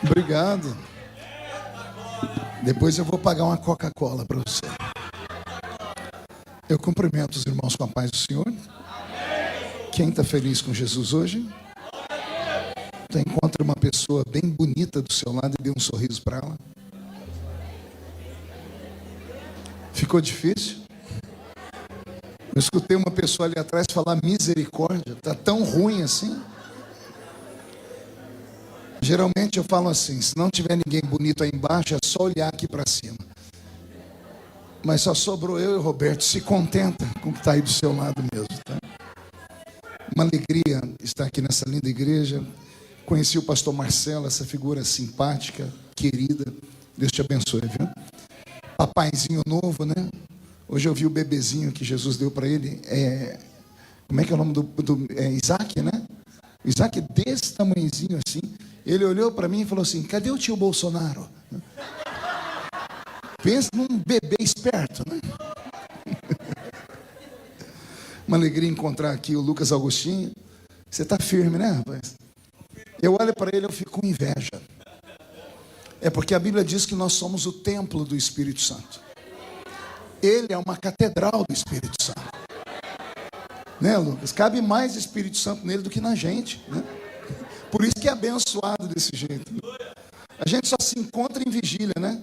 Obrigado. Depois eu vou pagar uma Coca-Cola para você. Eu cumprimento os irmãos com a paz do Senhor. Quem está feliz com Jesus hoje? Então, encontre uma pessoa bem bonita do seu lado e dê um sorriso para ela. Ficou difícil? Eu escutei uma pessoa ali atrás falar misericórdia. Está tão ruim assim? Geralmente eu falo assim: se não tiver ninguém bonito aí embaixo, é só olhar aqui para cima. Mas só sobrou eu e o Roberto. Se contenta com o que está aí do seu lado mesmo, tá? Uma alegria estar aqui nessa linda igreja. Conheci o pastor Marcelo, essa figura simpática, querida. Deus te abençoe, viu? Papaizinho novo, né? Hoje eu vi o bebezinho que Jesus deu para ele. Como é que é o nome do Isaac, né? Isaac desse tamanhozinho assim. Ele olhou para mim e falou assim: cadê o tio Bolsonaro? Pensa num bebê esperto, né? Uma alegria encontrar aqui o Lucas Augustinho. Você está firme, né, rapaz? Eu olho para ele e eu fico com inveja. É porque a Bíblia diz que nós somos o templo do Espírito Santo. Ele é uma catedral do Espírito Santo. Né, Lucas? Cabe mais Espírito Santo nele do que na gente, né? Por isso que é abençoado desse jeito. A gente só se encontra em vigília, né?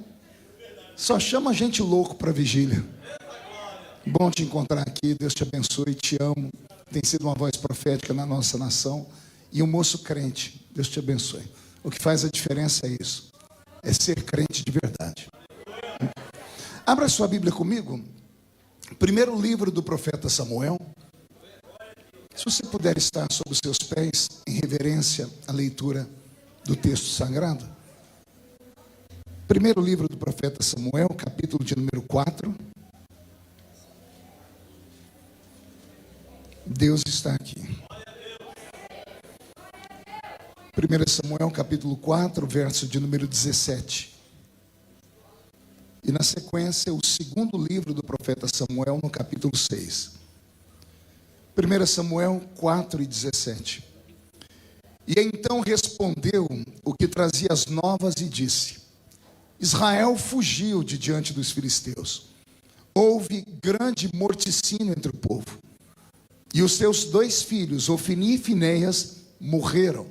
Só chama a gente louco para vigília. Bom te encontrar aqui, Deus te abençoe, te amo. Tem sido uma voz profética na nossa nação. E um moço crente, Deus te abençoe. O que faz a diferença é isso, é ser crente de verdade. Abra sua Bíblia comigo. Primeiro livro do profeta Samuel. Se você puder estar sobre os seus pés, em reverência à leitura do texto sagrado. Primeiro livro do profeta Samuel, capítulo de número 4. Deus está aqui. 1 Samuel, capítulo 4, verso de número 17. E na sequência, o segundo livro do profeta Samuel, no capítulo 6. 1 Samuel 4 e 17. E então respondeu o que trazia as novas e disse: Israel fugiu de diante dos filisteus. Houve grande morticínio entre o povo. E os seus 2 filhos, Ofni e Finéias, morreram.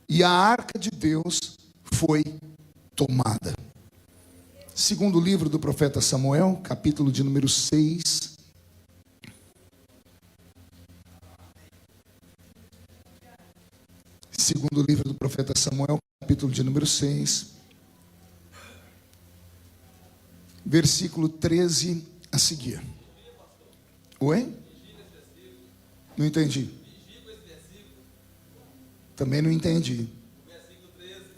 E a arca de Deus foi tomada. Segundo livro do profeta Samuel, capítulo de número 6. Segundo livro do profeta Samuel, capítulo de número 6. Versículo 13 a seguir. Oi? Não entendi. Também não entendi.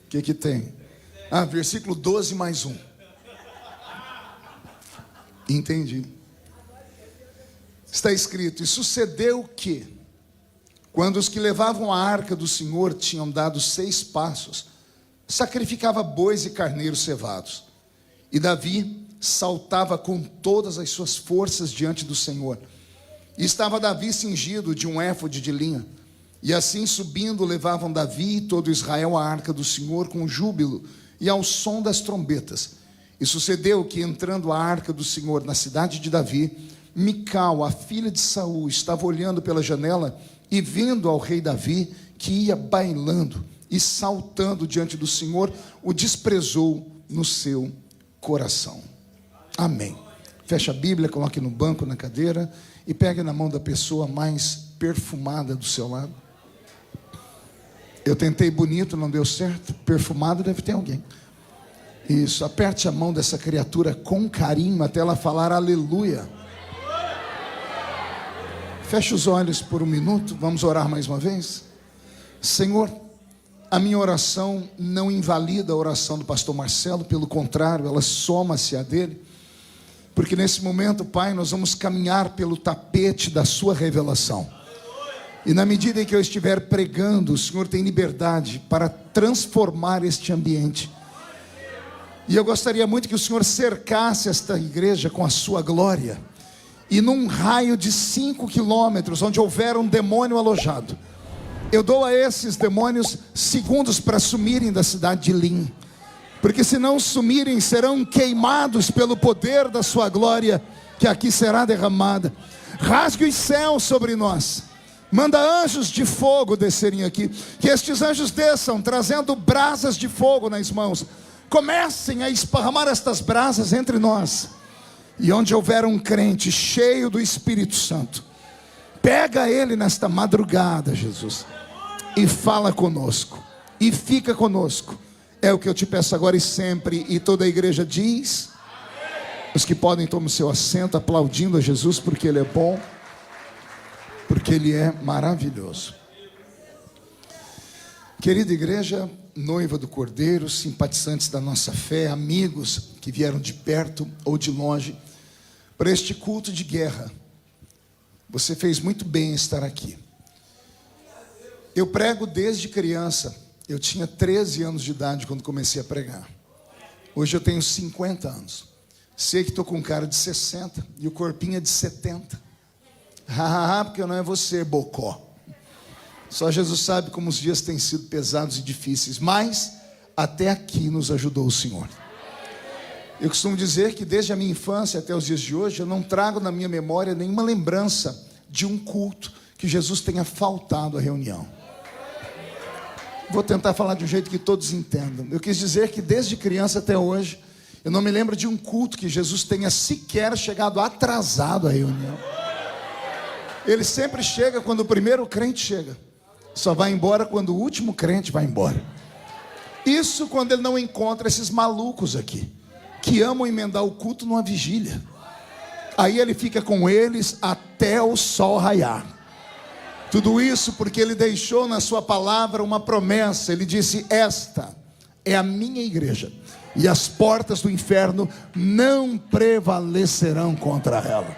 O que tem? Versículo 12 mais 1. Entendi. Está escrito: e sucedeu que, quando os que levavam a arca do Senhor tinham dado 6 passos, sacrificava bois e carneiros cevados. E Davi saltava com todas as suas forças diante do Senhor. E estava Davi cingido de um éfode de linha. E assim subindo levavam Davi e todo Israel à arca do Senhor com júbilo e ao som das trombetas. E sucedeu que, entrando a arca do Senhor na cidade de Davi, Mical, a filha de Saul, estava olhando pela janela e vendo ao rei Davi, que ia bailando e saltando diante do Senhor, o desprezou no seu coração. Amém. Feche a Bíblia, coloque no banco, na cadeira, e pegue na mão da pessoa mais perfumada do seu lado. Eu tentei bonito, não deu certo. Perfumado deve ter alguém. Isso, aperte a mão dessa criatura com carinho até ela falar aleluia. Feche os olhos por um minuto, vamos orar mais uma vez. Senhor, a minha oração não invalida a oração do pastor Marcelo, pelo contrário, ela soma-se à dele. Porque nesse momento, Pai, nós vamos caminhar pelo tapete da sua revelação. E na medida em que eu estiver pregando, o Senhor tem liberdade para transformar este ambiente. E eu gostaria muito que o Senhor cercasse esta igreja com a sua glória. E num raio de 5 quilômetros, onde houver um demônio alojado, Eu dou a esses demônios segundos para sumirem da cidade de Lim, porque se não sumirem, serão queimados pelo poder da sua glória, que aqui será derramada. Rasgue os céus sobre nós, manda anjos de fogo descerem aqui, que estes anjos desçam, trazendo brasas de fogo nas mãos, comecem a esparramar estas brasas entre nós, e onde houver um crente cheio do Espírito Santo, pega ele nesta madrugada, Jesus, e fala conosco, e fica conosco. É o que eu te peço agora e sempre. E toda a igreja diz: amém. Os que podem, tomem o seu assento, aplaudindo a Jesus, porque Ele é bom, porque Ele é maravilhoso. Querida igreja, noiva do Cordeiro, simpatizantes da nossa fé, amigos que vieram de perto ou de longe para este culto de guerra, você fez muito bem em estar aqui. Eu prego desde criança. Eu tinha 13 anos de idade quando comecei a pregar. Hoje eu tenho 50 anos. Sei que estou com cara de 60 e o corpinho é de 70. Porque não é você, bocó. Só Jesus sabe como os dias têm sido pesados e difíceis, mas até aqui nos ajudou o Senhor. Eu costumo dizer que desde a minha infância até os dias de hoje, eu não trago na minha memória nenhuma lembrança de um culto que Jesus tenha faltado à reunião. Vou tentar falar de um jeito que todos entendam. Eu quis dizer que desde criança até hoje, eu não me lembro de um culto que Jesus tenha sequer chegado atrasado à reunião. Ele sempre chega quando o primeiro crente chega, só vai embora quando o último crente vai embora. Isso quando ele não encontra esses malucos aqui, que amam emendar o culto numa vigília. Aí ele fica com eles até o sol raiar. Tudo isso porque ele deixou na sua palavra uma promessa. Ele disse: esta é a minha igreja, e as portas do inferno não prevalecerão contra ela.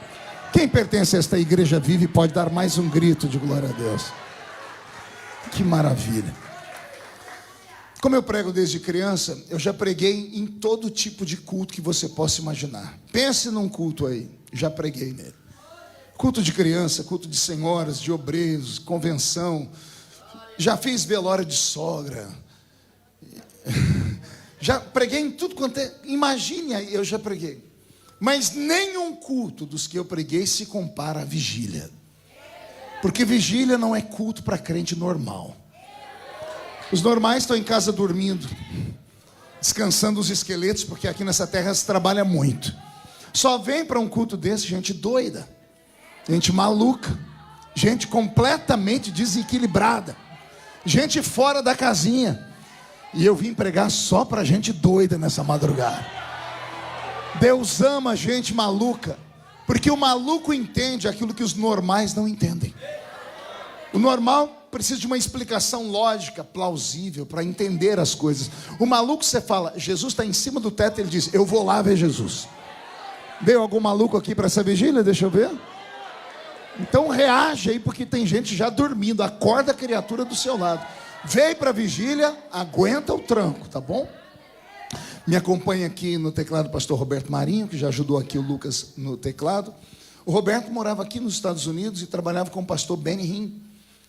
Quem pertence a esta igreja vive pode dar mais um grito de glória a Deus. Que maravilha. Como eu prego desde criança, eu já preguei em todo tipo de culto que você possa imaginar. Pense num culto aí, já preguei nele. Culto de criança, culto de senhoras, de obreiros, convenção. Já fiz velório de sogra. Já preguei em tudo quanto é. Imagine aí, eu já preguei. Mas nenhum culto dos que eu preguei se compara à vigília. Porque vigília não é culto para crente normal. Os normais estão em casa dormindo, descansando os esqueletos, porque aqui nessa terra se trabalha muito. Só vem para um culto desse gente doida, gente maluca, gente completamente desequilibrada, gente fora da casinha. E eu vim pregar só para gente doida nessa madrugada. Deus ama gente maluca, porque o maluco entende aquilo que os normais não entendem. O normal precisa de uma explicação lógica, plausível, para entender as coisas. O maluco, você fala, Jesus está em cima do teto, ele diz, eu vou lá ver Jesus. Veio algum maluco aqui para essa vigília? Deixa eu ver. Então reage aí, porque tem gente já dormindo. Acorda a criatura do seu lado. Veio para a vigília, aguenta o tranco, tá bom? Me acompanha aqui no teclado o pastor Roberto Marinho, que já ajudou aqui o Lucas no teclado. O Roberto morava aqui nos Estados Unidos e trabalhava com o pastor Benny Hinn.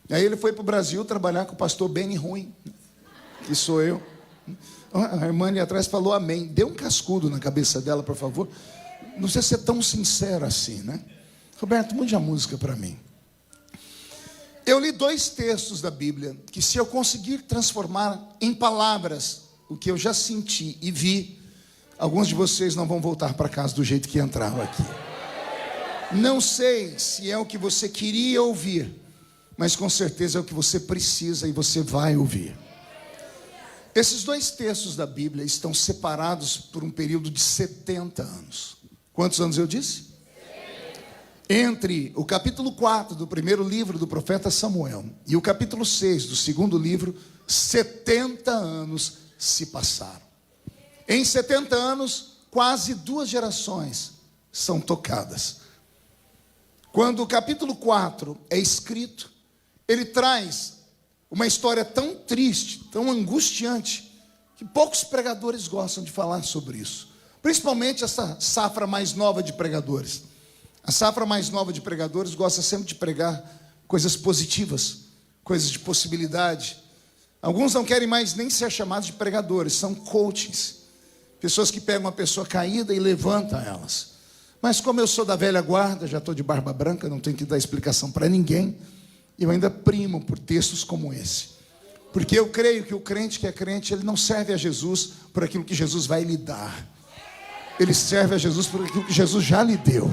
Aí ele foi para o Brasil trabalhar com o pastor Benny Ruim, que sou eu. A irmã ali atrás falou amém. Dê um cascudo na cabeça dela, por favor. Não sei se é tão sincero assim, né? Roberto, mude a música para mim. Eu li 2 textos da Bíblia, que se eu conseguir transformar em palavras o que eu já senti e vi, alguns de vocês não vão voltar para casa do jeito que entraram aqui. Não sei se é o que você queria ouvir, mas com certeza é o que você precisa e você vai ouvir. Esses 2 textos da Bíblia estão separados por um período de 70 anos. Quantos anos eu disse? Entre o capítulo 4 do primeiro livro do profeta Samuel e o capítulo 6 do segundo livro, 70 anos se passaram. Em 70 anos, quase 2 gerações são tocadas. Quando o capítulo 4 é escrito, ele traz uma história tão triste, tão angustiante, que poucos pregadores gostam de falar sobre isso. Principalmente essa safra mais nova de pregadores. A safra mais nova de pregadores gosta sempre de pregar coisas positivas, coisas de possibilidade. Alguns não querem mais nem ser chamados de pregadores, são coaches. Pessoas que pegam uma pessoa caída e levantam elas. Mas como eu sou da velha guarda, já estou de barba branca, não tenho que dar explicação para ninguém, eu ainda primo por textos como esse. Porque eu creio que o crente que é crente, ele não serve a Jesus por aquilo que Jesus vai lhe dar. Ele serve a Jesus por aquilo que Jesus já lhe deu.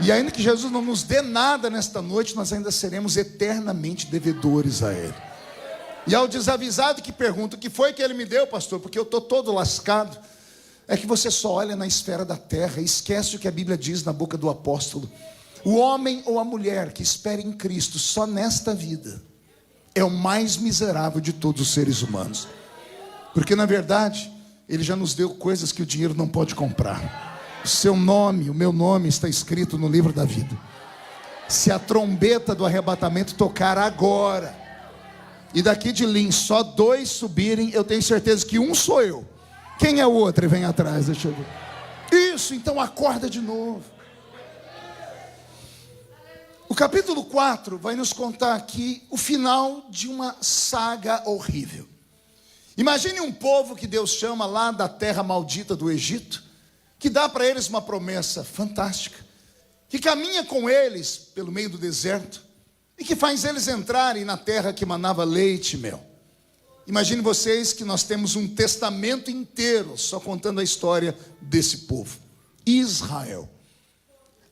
E ainda que Jesus não nos dê nada nesta noite, nós ainda seremos eternamente devedores a Ele. E ao desavisado que pergunta: o que foi que Ele me deu, pastor? Porque eu estou todo lascado. É que você só olha na esfera da terra e esquece o que a Bíblia diz na boca do apóstolo. O homem ou a mulher que espera em Cristo só nesta vida é o mais miserável de todos os seres humanos. Porque na verdade, Ele já nos deu coisas que o dinheiro não pode comprar. O seu nome, o meu nome está escrito no livro da vida. Se a trombeta do arrebatamento tocar agora, e daqui de Lins só 2 subirem, eu tenho certeza que um sou eu. Quem é o outro? E vem atrás, deixa eu ver. Isso, então acorda de novo. O capítulo 4 vai nos contar aqui o final de uma saga horrível. Imagine um povo que Deus chama lá da terra maldita do Egito, que dá para eles uma promessa fantástica, que caminha com eles pelo meio do deserto e que faz eles entrarem na terra que manava leite e mel. Imagine vocês que nós temos um testamento inteiro só contando a história desse povo, Israel.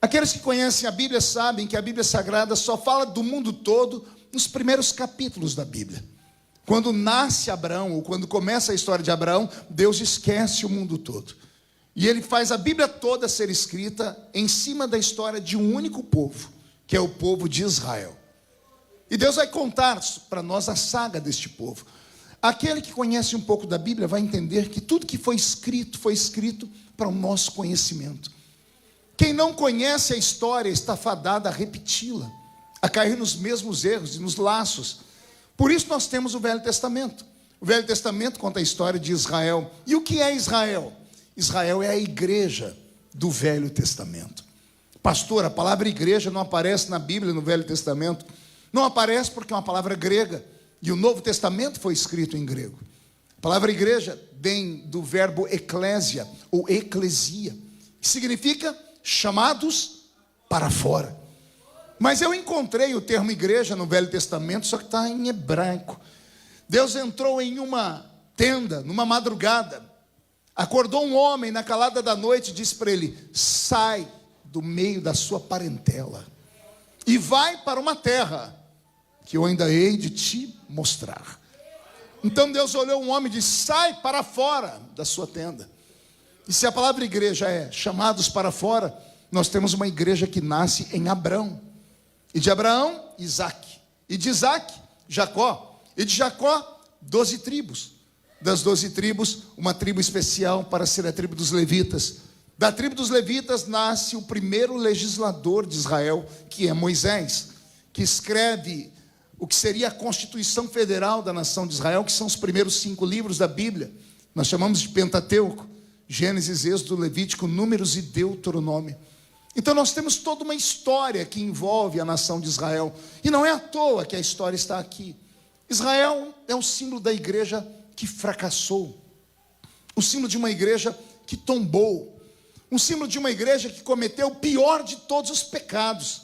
Aqueles que conhecem a Bíblia sabem que a Bíblia Sagrada só fala do mundo todo nos primeiros capítulos da Bíblia. Quando nasce Abraão, ou quando começa a história de Abraão, Deus esquece o mundo todo. E Ele faz a Bíblia toda ser escrita em cima da história de um único povo, que é o povo de Israel. E Deus vai contar para nós a saga deste povo. Aquele que conhece um pouco da Bíblia vai entender que tudo que foi escrito para o nosso conhecimento. Quem não conhece a história está fadado a repeti-la, a cair nos mesmos erros e nos laços. Por isso nós temos o Velho Testamento. O Velho Testamento conta a história de Israel. E o que é Israel? Israel é a igreja do Velho Testamento. Pastor, a palavra igreja não aparece na Bíblia no Velho Testamento. Não aparece porque é uma palavra grega. E o Novo Testamento foi escrito em grego. A palavra igreja vem do verbo eclésia ou eclesia, que significa chamados para fora. Mas eu encontrei o termo igreja no Velho Testamento, só que está em hebraico. Deus entrou em uma tenda, numa madrugada, acordou um homem na calada da noite e disse para ele: sai do meio da sua parentela e vai para uma terra que eu ainda hei de te mostrar. Então Deus olhou um homem e disse: sai para fora da sua tenda. E se a palavra igreja é chamados para fora, nós temos uma igreja que nasce em Abraão. E de Abraão, Isaac. E de Isaac, Jacó. E de Jacó, 12 tribos. Das 12 tribos, uma tribo especial para ser a tribo dos levitas. Da tribo dos levitas nasce o primeiro legislador de Israel, que é Moisés, que escreve o que seria a Constituição Federal da nação de Israel, que são os primeiros 5 livros da Bíblia. Nós chamamos de Pentateuco: Gênesis, Êxodo, Levítico, Números e Deuteronômio. Então nós temos toda uma história que envolve a nação de Israel. E não é à toa que a história está aqui. Israel é o símbolo da igreja que fracassou. O símbolo de uma igreja que tombou. Um símbolo de uma igreja que cometeu o pior de todos os pecados.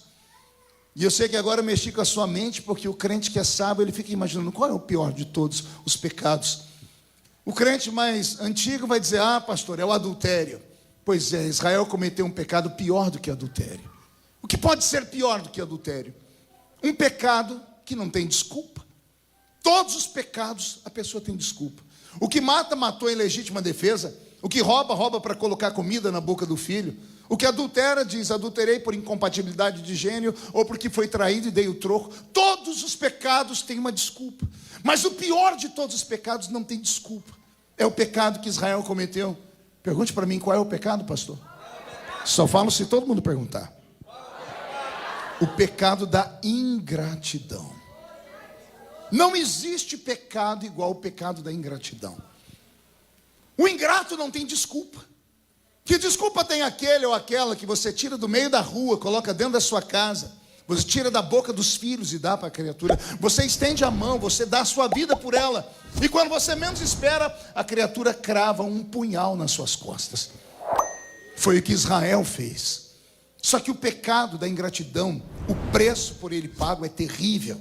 E eu sei que agora eu mexi com a sua mente, porque o crente que é sábio, ele fica imaginando qual é o pior de todos os pecados. O crente mais antigo vai dizer: ah, pastor, é o adultério. Pois é, Israel cometeu um pecado pior do que adultério. O que pode ser pior do que adultério? Um pecado que não tem desculpa. Todos os pecados a pessoa tem desculpa. O que mata, matou em legítima defesa. O que rouba, rouba para colocar comida na boca do filho. O que adultera diz: adulterei por incompatibilidade de gênero, ou porque foi traído e dei o troco. Todos os pecados têm uma desculpa. Mas o pior de todos os pecados não tem desculpa. É o pecado que Israel cometeu. Pergunte para mim, qual é o pecado, pastor? Só falo se todo mundo perguntar. O pecado da ingratidão. Não existe pecado igual ao pecado da ingratidão. O ingrato não tem desculpa. Que desculpa tem aquele ou aquela que você tira do meio da rua, coloca dentro da sua casa, Você tira da boca dos filhos e dá para a criatura. Você estende a mão, você dá a sua vida por ela. E quando você menos espera, a criatura crava um punhal nas suas costas. Foi o que Israel fez. Só que o pecado da ingratidão, o preço por ele pago é terrível.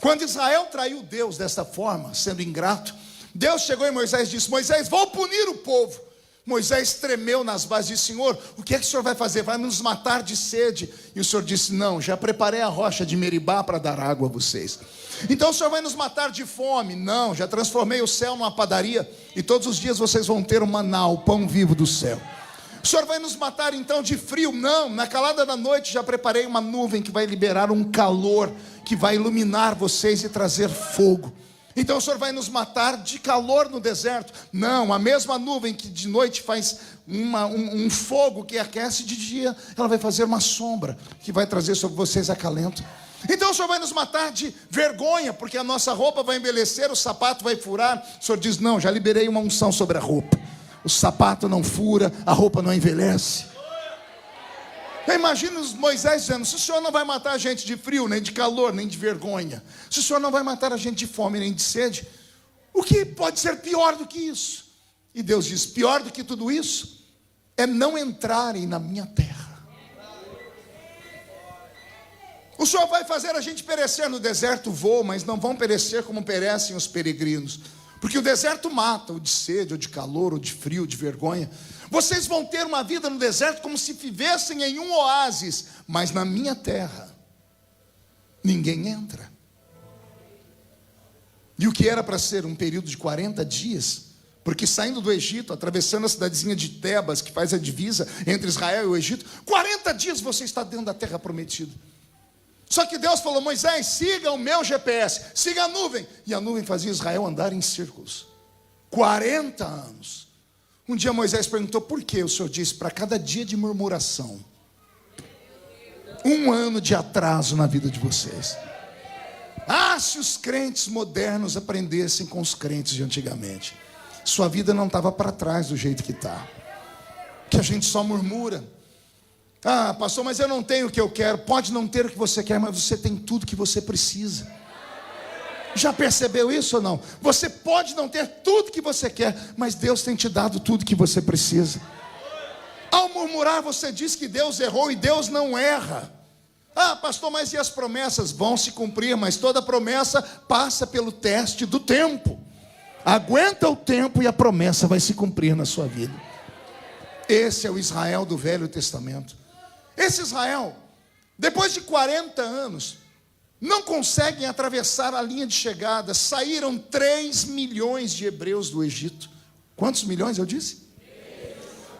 Quando Israel traiu Deus desta forma, sendo ingrato, Deus chegou em Moisés e disse: Moisés, vou punir o povo. Moisés tremeu nas bases e disse: Senhor, o que é que o Senhor vai fazer? Vai nos matar de sede? E o Senhor disse: não, já preparei a rocha de Meribá para dar água a vocês. Então o Senhor vai nos matar de fome? Não, já transformei o céu numa padaria, e todos os dias vocês vão ter o maná, o pão vivo do céu. O Senhor vai nos matar então de frio? Não, na calada da noite já preparei uma nuvem que vai liberar um calor, que vai iluminar vocês e trazer fogo. Então o Senhor vai nos matar de calor no deserto? Não, a mesma nuvem que de noite faz um fogo que aquece de dia, ela vai fazer uma sombra que vai trazer sobre vocês acalento. Então o Senhor vai nos matar de vergonha, porque a nossa roupa vai envelhecer, o sapato vai furar. O Senhor diz: não, já liberei uma unção sobre a roupa. O sapato não fura, a roupa não envelhece. Eu imagino Moisés dizendo: se o Senhor não vai matar a gente de frio, nem de calor, nem de vergonha, se o Senhor não vai matar a gente de fome, nem de sede, o que pode ser pior do que isso? E Deus diz: pior do que tudo isso é não entrarem na minha terra. O Senhor vai fazer a gente perecer no deserto, vou, mas não vão perecer como perecem os peregrinos, porque o deserto mata, ou de sede, ou de calor, ou de frio, de vergonha. Vocês vão ter uma vida no deserto como se vivessem em um oásis, mas na minha terra ninguém entra. E o que era para ser um período de 40 dias, porque saindo do Egito, atravessando a cidadezinha de Tebas, que faz a divisa entre Israel e o Egito, 40 dias você está dentro da terra prometida. Só que Deus falou: Moisés, siga o meu GPS, siga a nuvem. E a nuvem fazia Israel andar em círculos 40 anos. Um dia Moisés perguntou: por que? O Senhor disse: para cada dia de murmuração, 1 ano de atraso na vida de vocês. Ah, se os crentes modernos aprendessem com os crentes de antigamente, sua vida não estava para trás do jeito que está. Que a gente só murmura. Ah, pastor, mas eu não tenho o que eu quero. Pode não ter o que você quer, mas você tem tudo que você precisa. Já percebeu isso ou não? Você pode não ter tudo que você quer, mas Deus tem te dado tudo que você precisa. Ao murmurar, você diz que Deus errou, e Deus não erra. Ah, pastor, mas e as promessas? Vão se cumprir, mas toda promessa passa pelo teste do tempo. Aguenta o tempo e a promessa vai se cumprir na sua vida. Esse é o Israel do Velho Testamento. Esse Israel, depois de 40 anos, não conseguem atravessar a linha de chegada. Saíram 3 milhões de hebreus do Egito. Quantos milhões eu disse?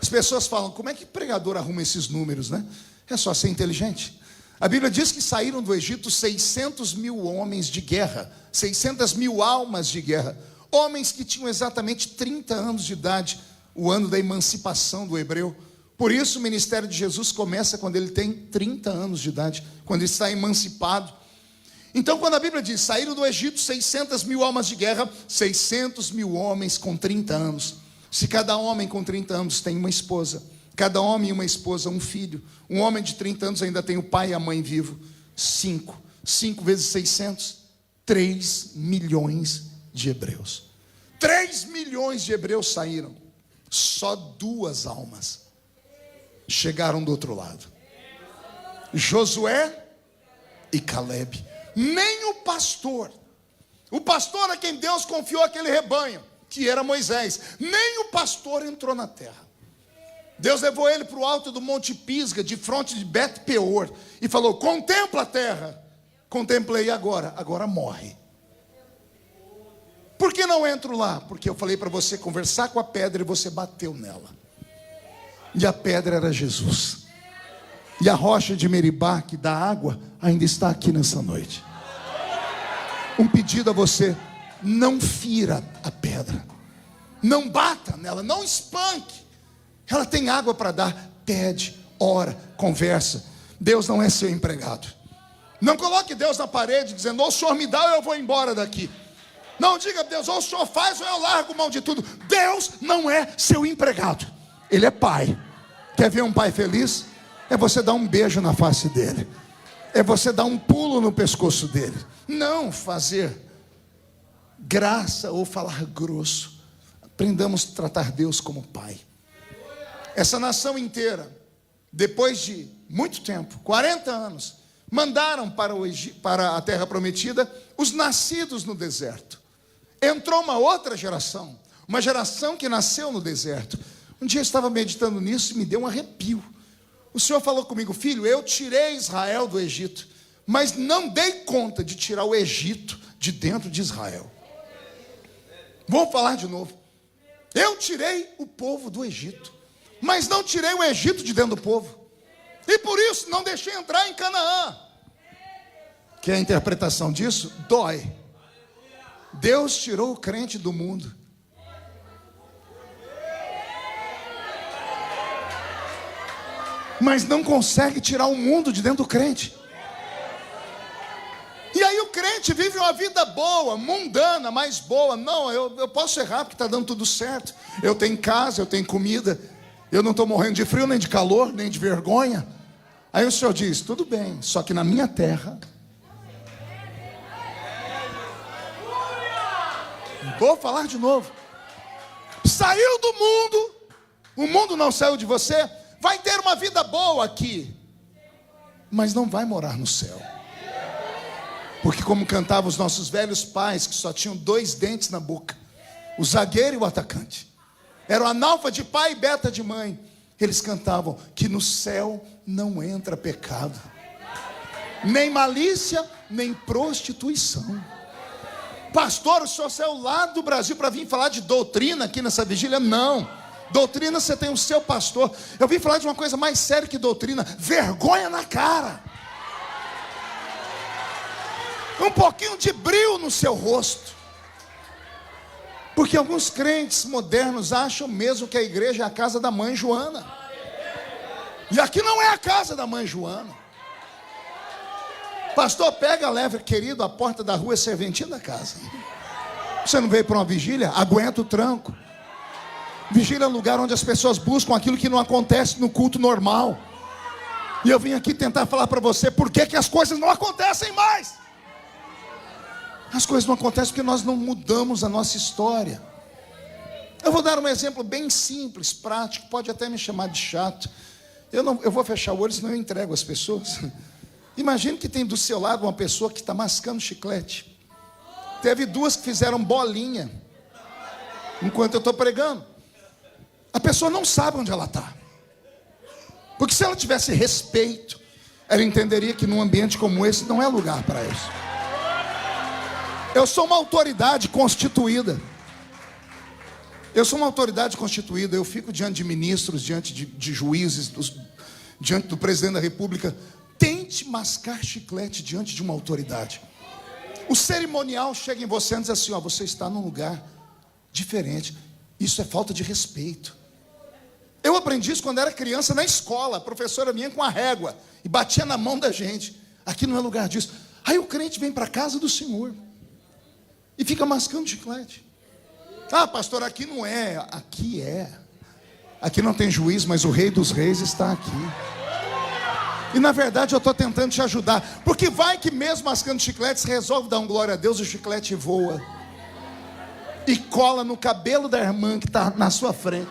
As pessoas falam: como é que pregador arruma esses números, né? É só ser inteligente. A Bíblia diz que saíram do Egito 600 mil homens de guerra, 600 mil almas de guerra, homens que tinham exatamente 30 anos de idade, o ano da emancipação do hebreu. Por isso o ministério de Jesus começa quando ele tem 30 anos de idade, quando ele está emancipado. Então, quando a Bíblia diz: saíram do Egito 600 mil almas de guerra, 600 mil homens com 30 anos. Se cada homem com 30 anos tem uma esposa, cada homem e uma esposa um filho, um homem de 30 anos ainda tem o pai e a mãe vivo, 5 vezes 600, 3 milhões de hebreus. 3 milhões de hebreus saíram. Só 2 almas chegaram do outro lado: Josué e Calebe. Nem o pastor a quem Deus confiou aquele rebanho, que era Moisés, nem o pastor entrou na terra. Deus levou ele para o alto do Monte Pisga, de fronte de Bet-peor, e falou: contempla a terra. Contemplei, agora morre. Por que não entro lá? Porque eu falei para você conversar com a pedra e você bateu nela. E a pedra era Jesus. E a rocha de Meribá, que dá água, ainda está aqui nessa noite. Um pedido a você: não fira a pedra, não bata nela, não espanque. Ela tem água para dar. Pede, ora, conversa. Deus não é seu empregado. Não coloque Deus na parede dizendo: ou o Senhor me dá ou eu vou embora daqui. Não diga a Deus: ou o Senhor faz ou eu largo mão de tudo. Deus não é seu empregado. Ele é pai. Quer ver um pai feliz? É você dar um beijo na face dele. é você dar um pulo no pescoço dele, não fazer graça ou falar grosso. Aprendamos a tratar Deus como Pai. Essa nação inteira, depois de muito tempo, 40 anos, mandaram para a terra prometida os nascidos no deserto. Entrou uma outra geração, uma geração que nasceu no deserto. Um dia eu estava meditando nisso e me deu um arrepio. O Senhor falou comigo: filho, eu tirei Israel do Egito, mas não dei conta de tirar o Egito de dentro de Israel. Vou falar de novo. Eu tirei o povo do Egito, mas não tirei o Egito de dentro do povo. E por isso não deixei entrar em Canaã. Que é a interpretação disso? Dói. Deus tirou o crente do mundo, mas não consegue tirar o mundo de dentro do crente. E aí o crente vive uma vida boa, mundana, mas boa. Não, eu posso errar porque está dando tudo certo. Eu tenho casa, eu tenho comida, eu não estou morrendo de frio, nem de calor, nem de vergonha. Aí o Senhor diz: tudo bem, só que na minha terra... Vou falar de novo. Saiu do mundo, o mundo não saiu de você. Vai ter uma vida boa aqui, mas não vai morar no céu. Porque como cantavam os nossos velhos pais, que só tinham 2 dentes na boca, o zagueiro e o atacante, era o analfa de pai e beta de mãe. Eles cantavam que no céu não entra pecado, nem malícia, nem prostituição. Pastor, o senhor saiu lá do Brasil para vir falar de doutrina aqui nessa vigília? Não. Doutrina, você tem o seu pastor. Eu vim falar de uma coisa mais séria que doutrina: vergonha na cara, um pouquinho de brilho no seu rosto. Porque alguns crentes modernos acham mesmo que a igreja é a casa da mãe Joana. E aqui não é a casa da mãe Joana. Pastor, pega, leva, querido, a porta da rua é serventia da casa. Você não veio para uma vigília? Aguenta o tranco. Vigília é um lugar onde as pessoas buscam aquilo que não acontece no culto normal. E eu vim aqui tentar falar para você por que as coisas não acontecem mais. As coisas não acontecem porque nós não mudamos a nossa história. Eu vou dar um exemplo bem simples, prático, pode até me chamar de chato. Eu vou fechar o olho, senão eu entrego as pessoas. Imagine que tem do seu lado uma pessoa que está mascando chiclete. Teve 2 que fizeram bolinha enquanto eu estou pregando. A pessoa não sabe onde ela está. Porque se ela tivesse respeito, ela entenderia que num ambiente como esse não é lugar para isso. Eu sou uma autoridade constituída. Eu sou uma autoridade constituída. Eu fico diante de ministros, diante de juízes, diante do presidente da república. Tente mascar chiclete diante de uma autoridade. O cerimonial chega em você e diz assim: ó, você está num lugar diferente. Isso é falta de respeito. Eu aprendi isso quando era criança na escola. A professora vinha com a régua e batia na mão da gente. Aqui não é lugar disso. Aí o crente vem para a casa do Senhor e fica mascando chiclete. Ah, pastor, aqui não é. Aqui é. Aqui não tem juiz, mas o Rei dos Reis está aqui. E na verdade eu estou tentando te ajudar. Porque vai que mesmo mascando chicletes, resolve dar um glória a Deus, o chiclete voa e cola no cabelo da irmã que está na sua frente.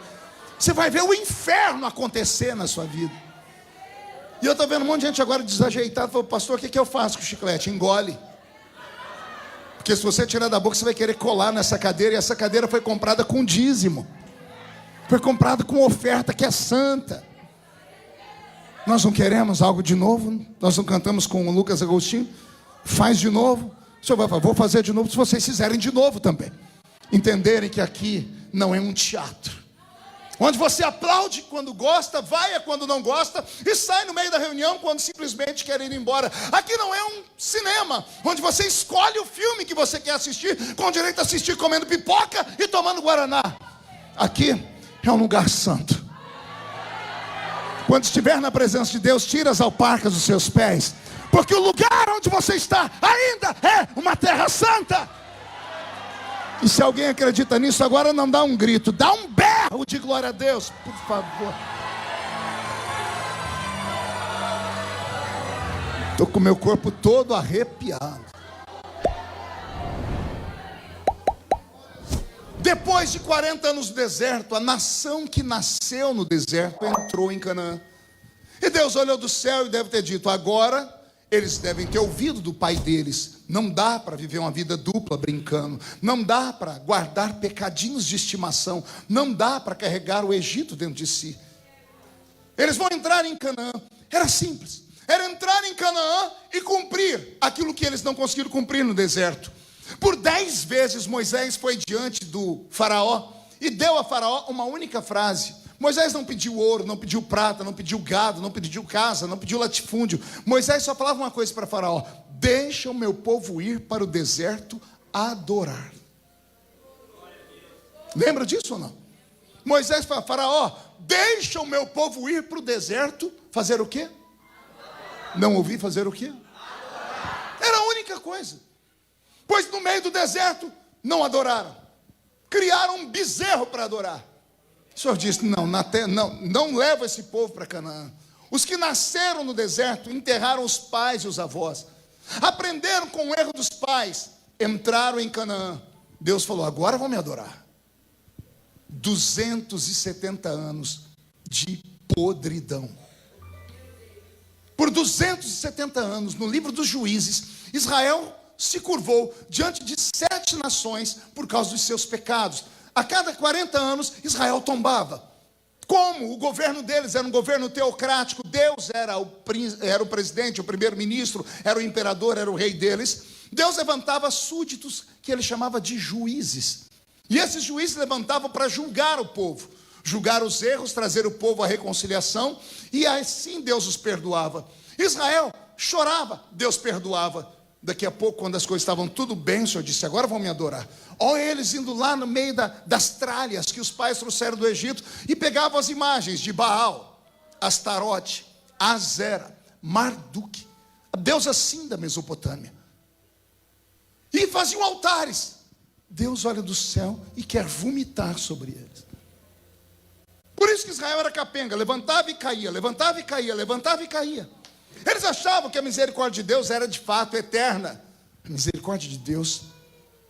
Você vai ver o inferno acontecer na sua vida. E eu estou vendo um monte de gente agora desajeitado. Falou: pastor, o que eu faço com o chiclete? Engole. Porque se você tirar da boca, você vai querer colar nessa cadeira. E essa cadeira foi comprada com dízimo. Foi comprada com oferta que é santa. Nós não queremos algo de novo. Nós não cantamos com o Lucas Agostinho. Faz de novo. O senhor vai falar: vou fazer de novo, se vocês fizerem de novo também. Entenderem que aqui não é um teatro, onde você aplaude quando gosta, vai quando não gosta e sai no meio da reunião quando simplesmente quer ir embora. Aqui não é um cinema, onde você escolhe o filme que você quer assistir, com direito a assistir comendo pipoca e tomando guaraná. Aqui é um lugar santo. Quando estiver na presença de Deus, tira as alparcas dos seus pés, porque o lugar onde você está ainda é uma terra santa. E se alguém acredita nisso, agora não dá um grito, dá um berro de glória a Deus, por favor. Estou com o meu corpo todo arrepiado. Depois de 40 anos no deserto, a nação que nasceu no deserto entrou em Canaã. E Deus olhou do céu e deve ter dito: agora eles devem ter ouvido do pai deles. Não dá para viver uma vida dupla brincando. Não dá para guardar pecadinhos de estimação. Não dá para carregar o Egito dentro de si. Eles vão entrar em Canaã. Era simples. Era entrar em Canaã e cumprir aquilo que eles não conseguiram cumprir no deserto. Por 10 vezes Moisés foi diante do faraó e deu a faraó uma única frase. Moisés não pediu ouro, não pediu prata, não pediu gado, não pediu casa, não pediu latifúndio. Moisés só falava uma coisa para faraó: deixa o meu povo ir para o deserto adorar. Lembra disso ou não? Moisés fala: faraó, deixa o meu povo ir para o deserto fazer o quê? Não ouvi fazer o quê? Era a única coisa. Pois no meio do deserto não adoraram. Criaram um bezerro para adorar. O Senhor disse: não leva esse povo para Canaã. Os que nasceram no deserto enterraram os pais e os avós. Aprenderam com o erro dos pais. Entraram em Canaã. Deus falou: agora vão me adorar. 270 anos de podridão. Por 270 anos, no livro dos Juízes, Israel se curvou diante de 7 nações por causa dos seus pecados. A cada 40 anos, Israel tombava. Como o governo deles era um governo teocrático, Deus era o presidente, o primeiro-ministro, era o imperador, era o rei deles. Deus levantava súditos que ele chamava de juízes. E esses juízes levantavam para julgar o povo, julgar os erros, trazer o povo à reconciliação, e assim Deus os perdoava. Israel chorava, Deus perdoava. Daqui a pouco, quando as coisas estavam tudo bem, o Senhor disse: agora vão me adorar. Olha eles indo lá no meio das tralhas que os pais trouxeram do Egito e pegavam as imagens de Baal, Astarote, Azera, Marduk, a deusa Sim da Mesopotâmia, e faziam altares. Deus olha do céu e quer vomitar sobre eles. Por isso que Israel era capenga, levantava e caía, levantava e caía, levantava e caía. Eles achavam que a misericórdia de Deus era de fato eterna. A misericórdia de Deus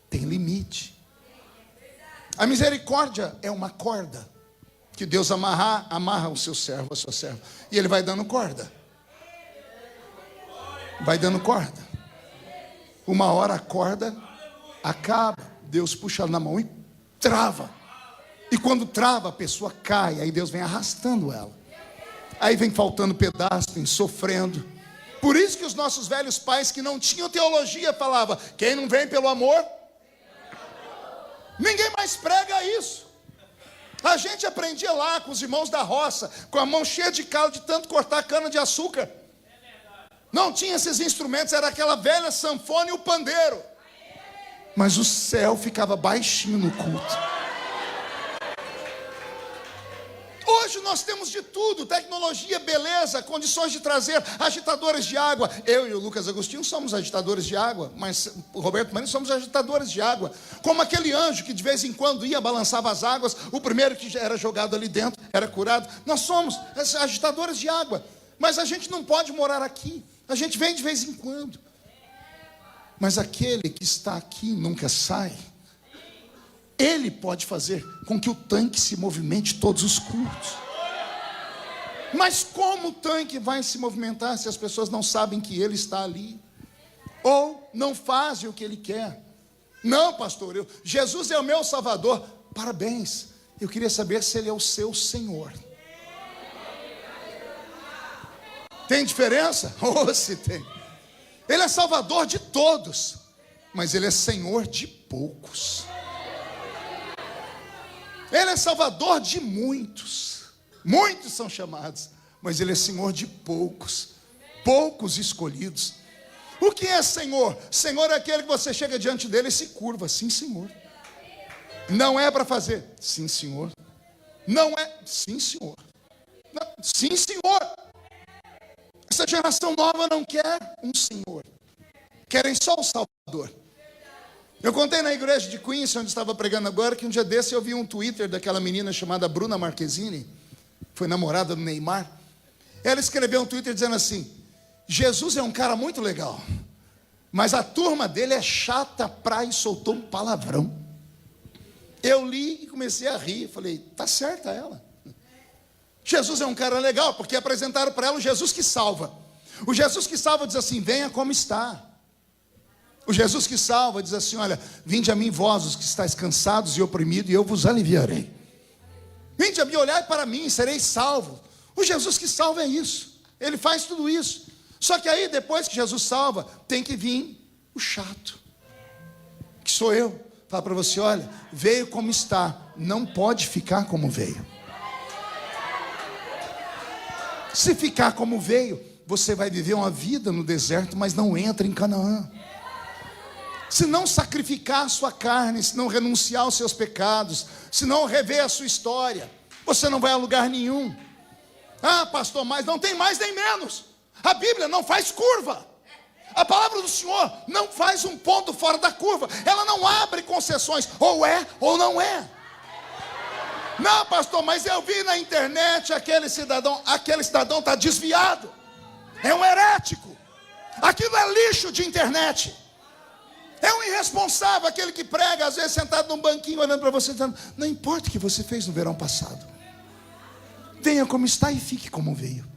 tem limite. A misericórdia é uma corda que Deus amarra o seu servo, a sua serva, e ele vai dando corda. Vai dando corda. Uma hora a corda acaba, Deus puxa na mão e trava. E quando trava, a pessoa cai, aí Deus vem arrastando ela. Aí vem faltando pedaço, vem sofrendo. Por isso que os nossos velhos pais que não tinham teologia falavam: quem não vem pelo amor, ninguém mais prega isso. A gente aprendia lá com os irmãos da roça, com a mão cheia de calo de tanto cortar cana de açúcar. Não tinha esses instrumentos, era aquela velha sanfona e o pandeiro. Mas o céu ficava baixinho no culto. Hoje nós temos de tudo: tecnologia, beleza, condições de trazer agitadores de água. Eu e o Lucas Agostinho somos agitadores de água, mas o Roberto Marinho somos agitadores de água. Como aquele anjo que de vez em quando ia, balançava as águas, o primeiro que era jogado ali dentro era curado. Nós somos agitadores de água, mas a gente não pode morar aqui. A gente vem de vez em quando. Mas aquele que está aqui nunca sai. Ele pode fazer com que o tanque se movimente todos os cultos. Mas como o tanque vai se movimentar se as pessoas não sabem que ele está ali? Ou não fazem o que ele quer? Não, pastor, Jesus é o meu Salvador. Parabéns. Eu queria saber se ele é o seu Senhor. Tem diferença? Oh, se tem. Ele é Salvador de todos, mas ele é Senhor de poucos. Ele é Salvador de muitos. Muitos são chamados, mas ele é Senhor de poucos. Poucos escolhidos. O que é Senhor? Senhor é aquele que você chega diante dele e se curva. Sim, Senhor. Não é para fazer. Sim, Senhor. Não é. Sim, Senhor. Não. Sim, Senhor. Essa geração nova não quer um Senhor. Querem só o Salvador. Eu contei na igreja de Queens, onde estava pregando agora, que um dia desse eu vi um Twitter daquela menina chamada Bruna Marquezine, foi namorada do Neymar. Ela escreveu um Twitter dizendo assim: Jesus é um cara muito legal, mas a turma dele é chata pra e soltou um palavrão. Eu li e comecei a rir. Falei, tá certa ela. Jesus é um cara legal, porque apresentaram para ela o Jesus que salva. O Jesus que salva diz assim, venha como está. O Jesus que salva diz assim, olha, vinde a mim vós os que estáis cansados e oprimidos, e eu vos aliviarei. Vinde a mim, olhai para mim, sereis salvos. O Jesus que salva é isso. Ele faz tudo isso. Só que aí, depois que Jesus salva, tem que vir o chato, que sou eu. Fala para você, olha, veio como está, não pode ficar como veio. Se ficar como veio, você vai viver uma vida no deserto, mas não entra em Canaã. Se não sacrificar a sua carne, se não renunciar aos seus pecados, se não rever a sua história, você não vai a lugar nenhum. Ah, pastor, mas não tem mais nem menos. A Bíblia não faz curva. A palavra do Senhor não faz um ponto fora da curva. Ela não abre concessões, ou é ou não é. Não, pastor, mas eu vi na internet aquele cidadão está desviado. É um herético. Aquilo é lixo de internet. É um irresponsável, aquele que prega, às vezes sentado num banquinho, olhando para você, dizendo, não importa o que você fez no verão passado. Venha como está e fique como veio.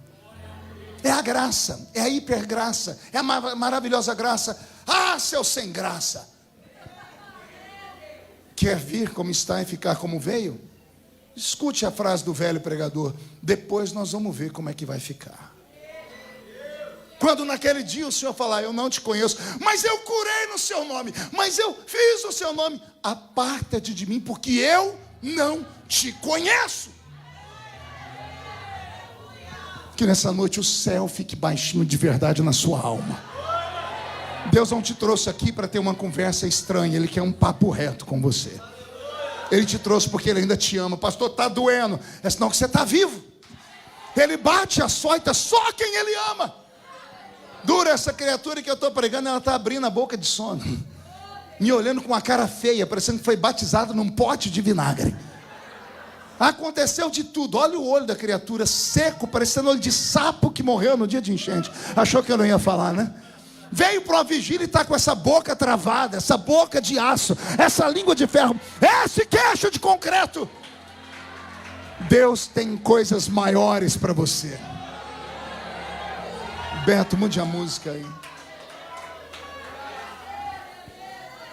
É a graça, é a hipergraça, é a maravilhosa graça. Ah, seu sem graça. Quer vir como está e ficar como veio? Escute a frase do velho pregador, depois nós vamos ver como é que vai ficar. Quando naquele dia o Senhor falar, eu não te conheço, mas eu curei no seu nome, mas eu fiz o seu nome, aparta-te de mim, porque eu não te conheço. Que nessa noite o céu fique baixinho de verdade na sua alma. Deus não te trouxe aqui para ter uma conversa estranha, Ele quer um papo reto com você. Ele te trouxe porque Ele ainda te ama. Pastor, está doendo, é sinal que você está vivo. Ele bate, açoita só quem Ele ama. Dura essa criatura que eu estou pregando, ela está abrindo a boca de sono, me olhando com uma cara feia, parecendo que foi batizado num pote de vinagre. Aconteceu de tudo. Olha o olho da criatura seco, parecendo olho de sapo que morreu no dia de enchente. Achou que eu não ia falar, né? Veio para uma vigília e está com essa boca travada, essa boca de aço, essa língua de ferro, esse queixo de concreto. Deus tem coisas maiores para você. Beto, mude a música aí.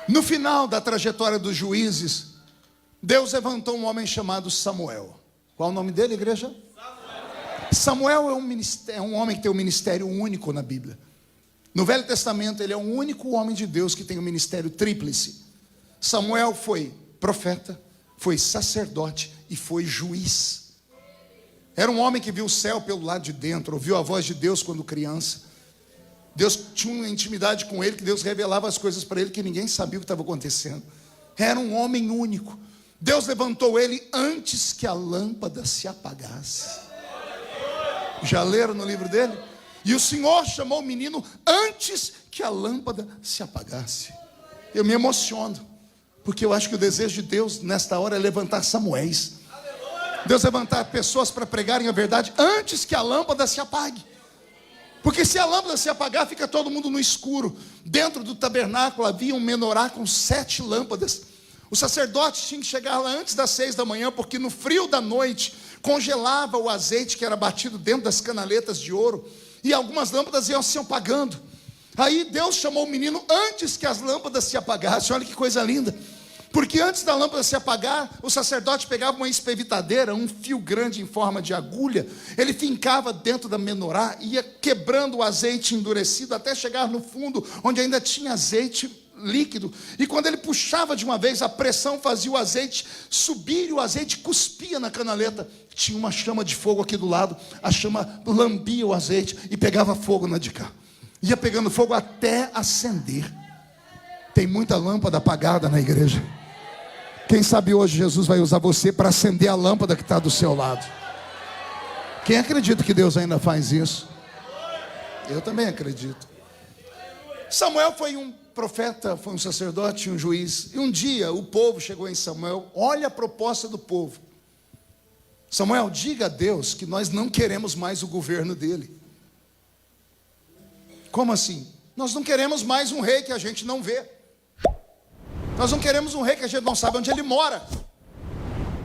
No final da trajetória dos juízes, Deus levantou um homem chamado Samuel. Qual o nome dele, igreja? Samuel é um homem que tem um ministério único na Bíblia. No Velho Testamento, ele é o único homem de Deus que tem um ministério tríplice. Samuel foi profeta, foi sacerdote e foi juiz. Era um homem que viu o céu pelo lado de dentro, ouviu a voz de Deus quando criança. Deus tinha uma intimidade com ele, que Deus revelava as coisas para ele que ninguém sabia o que estava acontecendo. Era um homem único. Deus levantou ele antes que a lâmpada se apagasse. Já leram no livro dele? E o Senhor chamou o menino antes que a lâmpada se apagasse. Eu me emociono, porque eu acho que o desejo de Deus nesta hora é levantar Samuéis. Deus levantar pessoas para pregarem a verdade antes que a lâmpada se apague. Porque se a lâmpada se apagar, fica todo mundo no escuro. Dentro do tabernáculo havia um menorá com 7 lâmpadas. O sacerdote tinha que chegar lá antes das 6 da manhã, porque no frio da noite congelava o azeite que era batido dentro das canaletas de ouro, e algumas lâmpadas iam se apagando. Aí Deus chamou o menino antes que as lâmpadas se apagassem. Olha que coisa linda. Porque antes da lâmpada se apagar, o sacerdote pegava uma espevitadeira, um fio grande em forma de agulha, ele fincava dentro da menorá, ia quebrando o azeite endurecido até chegar no fundo, onde ainda tinha azeite líquido. E quando ele puxava de uma vez, a pressão fazia o azeite subir e o azeite cuspia na canaleta. Tinha uma chama de fogo aqui do lado, a chama lambia o azeite e pegava fogo na de cá. Ia pegando fogo até acender. Tem muita lâmpada apagada na igreja. Quem sabe hoje Jesus vai usar você para acender a lâmpada que está do seu lado. Quem acredita que Deus ainda faz isso? Eu também acredito. Samuel foi um profeta, foi um sacerdote, um juiz. E um dia o povo chegou em Samuel. Olha a proposta do povo. Samuel, diga a Deus que nós não queremos mais o governo dele. Como assim? Nós não queremos mais um rei que a gente não vê. Nós não queremos um rei que a gente não sabe onde ele mora.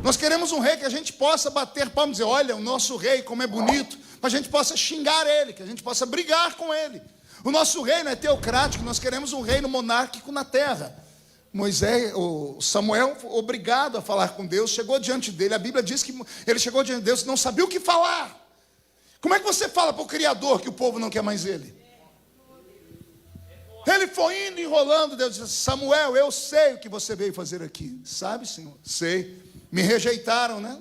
Nós queremos um rei que a gente possa bater palmas e dizer, olha, o nosso rei, como é bonito, para a gente possa xingar ele, que a gente possa brigar com ele. O nosso reino é teocrático, nós queremos um reino monárquico na terra. O Samuel, obrigado a falar com Deus, chegou diante dele. A Bíblia diz que ele chegou diante de Deus e não sabia o que falar. Como é que você fala para o Criador que o povo não quer mais ele? Ele foi indo, enrolando. Deus disse, Samuel, eu sei o que você veio fazer aqui. Sabe, Senhor? Sei. Me rejeitaram, né?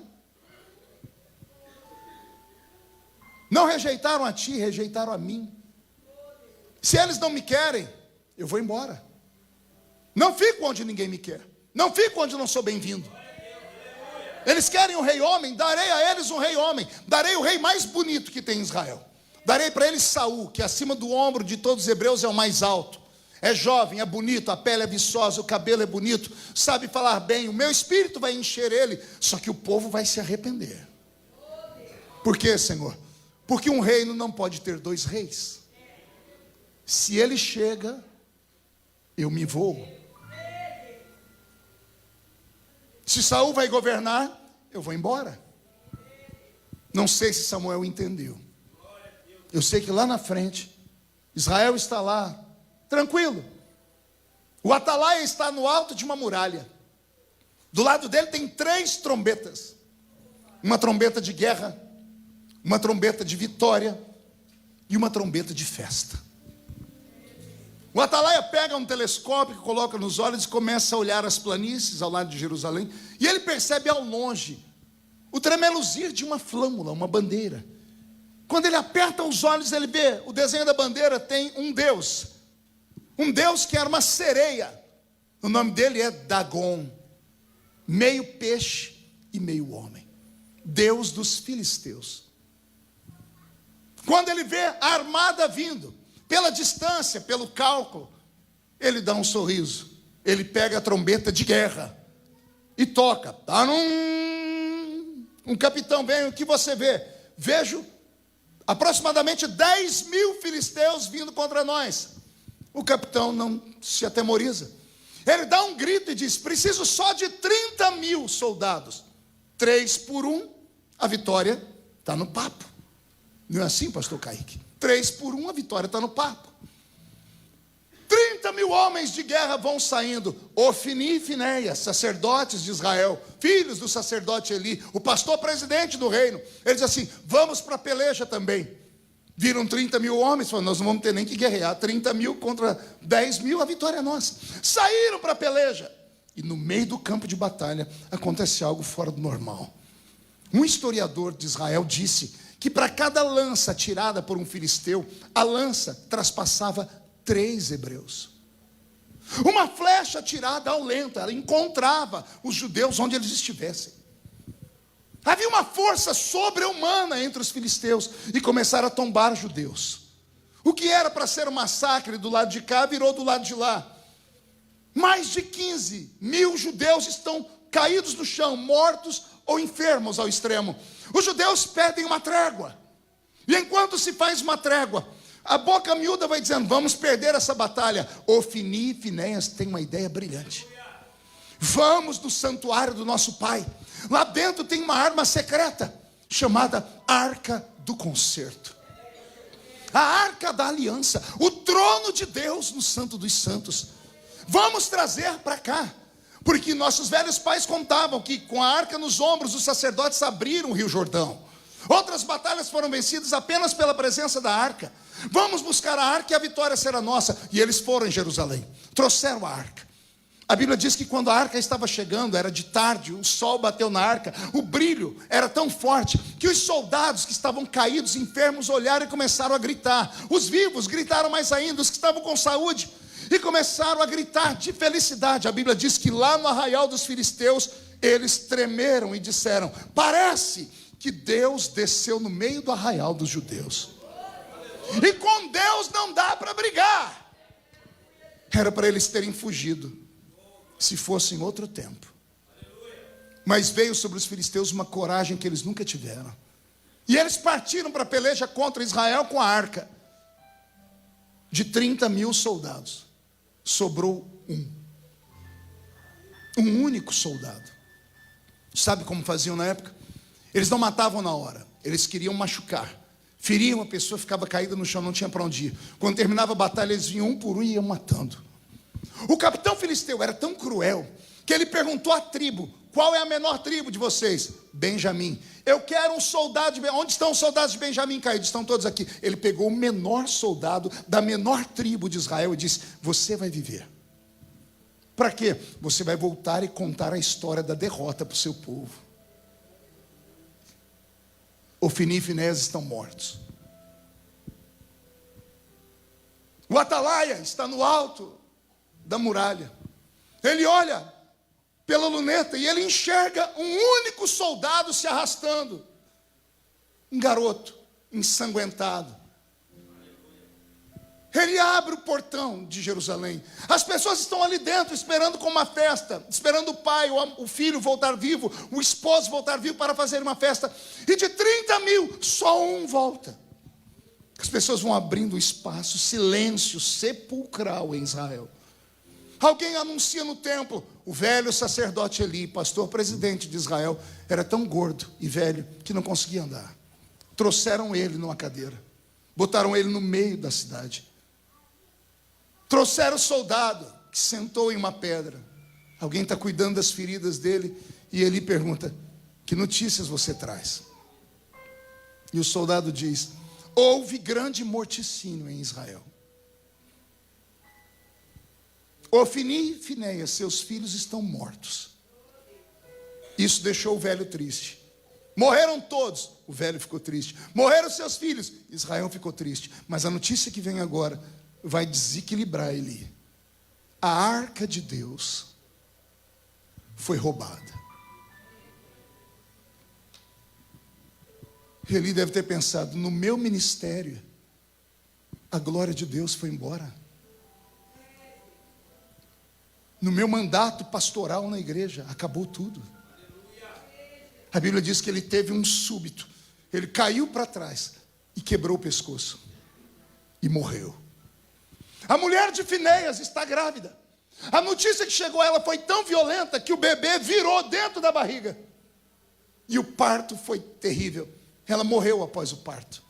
Não rejeitaram a ti, rejeitaram a mim. Se eles não me querem, eu vou embora. Não fico onde ninguém me quer. Não fico onde não sou bem-vindo. Eles querem um rei homem, darei a eles um rei homem. Darei o rei mais bonito que tem em Israel. Darei para eles Saul, que acima do ombro de todos os hebreus é o mais alto. É jovem, é bonito, a pele é viçosa, o cabelo é bonito, sabe falar bem. O meu espírito vai encher ele, só que o povo vai se arrepender. Por quê, Senhor? Porque um reino não pode ter dois reis. Se ele chega, eu me vou. Se Saul vai governar, eu vou embora. Não sei se Samuel entendeu. Eu sei que lá na frente, Israel está lá, tranquilo. O atalaia está no alto de uma muralha. Do lado dele tem 3 trombetas. Uma trombeta de guerra, uma trombeta de vitória e uma trombeta de festa. O atalaia pega um telescópio, coloca nos olhos e começa a olhar as planícies ao lado de Jerusalém. E ele percebe ao longe o tremeluzir de uma flâmula, uma bandeira. Quando ele aperta os olhos, ele vê o desenho da bandeira, tem um Deus. Um Deus que era uma sereia. O nome dele é Dagon. Meio peixe e meio homem. Deus dos filisteus. Quando ele vê a armada vindo, pela distância, pelo cálculo, ele dá um sorriso. Ele pega a trombeta de guerra e toca. Um capitão vem, o que você vê? Vejo aproximadamente 10.000 filisteus vindo contra nós. O capitão não se atemoriza. Ele dá um grito e diz, preciso só de 30.000 soldados. 3 por 1, a vitória está no papo. Não é assim, pastor Kaique? 3 por 1, a vitória está no papo. 30.000 homens de guerra vão saindo. Ofni e Finéias, sacerdotes de Israel, filhos do sacerdote Eli, o pastor presidente do reino. Ele diz assim, vamos para a peleja também. Viram 30.000 homens, falaram, nós não vamos ter nem que guerrear. 30.000 contra 10.000, a vitória é nossa. Saíram para a peleja. E no meio do campo de batalha, acontece algo fora do normal. Um historiador de Israel disse que para cada lança tirada por um filisteu, a lança traspassava 3 hebreus. Uma flecha tirada ao lento, ela encontrava os judeus onde eles estivessem. Havia uma força sobre-humana entre os filisteus e começaram a tombar judeus. O que era para ser um massacre do lado de cá, virou do lado de lá. Mais de 15.000 judeus estão caídos no chão, mortos ou enfermos ao extremo. Os judeus pedem uma trégua. E enquanto se faz uma trégua, a boca miúda vai dizendo, vamos perder essa batalha. Ofni e Finéias têm uma ideia brilhante. Vamos no santuário do nosso pai. Lá dentro tem uma arma secreta, chamada Arca do Concerto. A Arca da Aliança, o trono de Deus no Santo dos Santos. Vamos trazer para cá. Porque nossos velhos pais contavam que com a arca nos ombros os sacerdotes abriram o Rio Jordão. Outras batalhas foram vencidas apenas pela presença da arca. Vamos buscar a arca e a vitória será nossa. E eles foram em Jerusalém, trouxeram a arca. A Bíblia diz que quando a arca estava chegando, era de tarde, o sol bateu na arca, o brilho era tão forte que os soldados que estavam caídos, enfermos, olharam e começaram a gritar. Os vivos gritaram mais ainda, os que estavam com saúde, e começaram a gritar de felicidade. A Bíblia diz que lá no arraial dos filisteus, eles tremeram e disseram, parece que Deus desceu no meio do arraial dos judeus. E com Deus não dá para brigar. Era para eles terem fugido, se fosse em outro tempo. Mas veio sobre os filisteus uma coragem que eles nunca tiveram. E eles partiram para a peleja contra Israel com a arca. De 30 mil soldados, sobrou um único soldado. Sabe como faziam na época? Eles não matavam na hora, eles queriam machucar. Feriam a pessoa, ficava caída no chão, não tinha para onde ir. Quando terminava a batalha, eles vinham um por um e iam matando. O capitão filisteu era tão cruel que ele perguntou à tribo: qual é a menor tribo de vocês? Benjamim. Eu quero um soldado de Benjamim. Onde estão os soldados de Benjamim caídos? Estão todos aqui. Ele pegou o menor soldado da menor tribo de Israel e disse: você vai viver. Para quê? Você vai voltar e contar a história da derrota para o seu povo. Ofni e Finéias estão mortos. O atalaia está no alto da muralha. Ele olha pela luneta e ele enxerga um único soldado se arrastando. Um garoto ensanguentado. Ele abre o portão de Jerusalém. As pessoas estão ali dentro esperando com uma festa, esperando o pai, o filho voltar vivo, o esposo voltar vivo para fazer uma festa. E de 30 mil, só um volta. As pessoas vão abrindo espaço, silêncio sepulcral em Israel. Alguém anuncia no templo: o velho sacerdote Eli, pastor presidente de Israel, era tão gordo e velho que não conseguia andar. Trouxeram ele numa cadeira, botaram ele no meio da cidade. Trouxeram o soldado que sentou em uma pedra. Alguém está cuidando das feridas dele e Eli pergunta: que notícias você traz? E o soldado diz: houve grande morticínio em Israel. Ofni e Finéias, seus filhos estão mortos. Isso deixou o velho triste. Morreram todos, o velho ficou triste. Morreram seus filhos, Israel ficou triste. Mas a notícia que vem agora vai desequilibrar Eli. A arca de Deus foi roubada. Eli deve ter pensado: no meu ministério, a glória de Deus foi embora. No meu mandato pastoral na igreja, acabou tudo. A Bíblia diz que ele teve um súbito. Ele caiu para trás e quebrou o pescoço. E morreu. A mulher de Finéias está grávida. A notícia que chegou a ela foi tão violenta que o bebê virou dentro da barriga. E o parto foi terrível. Ela morreu após o parto.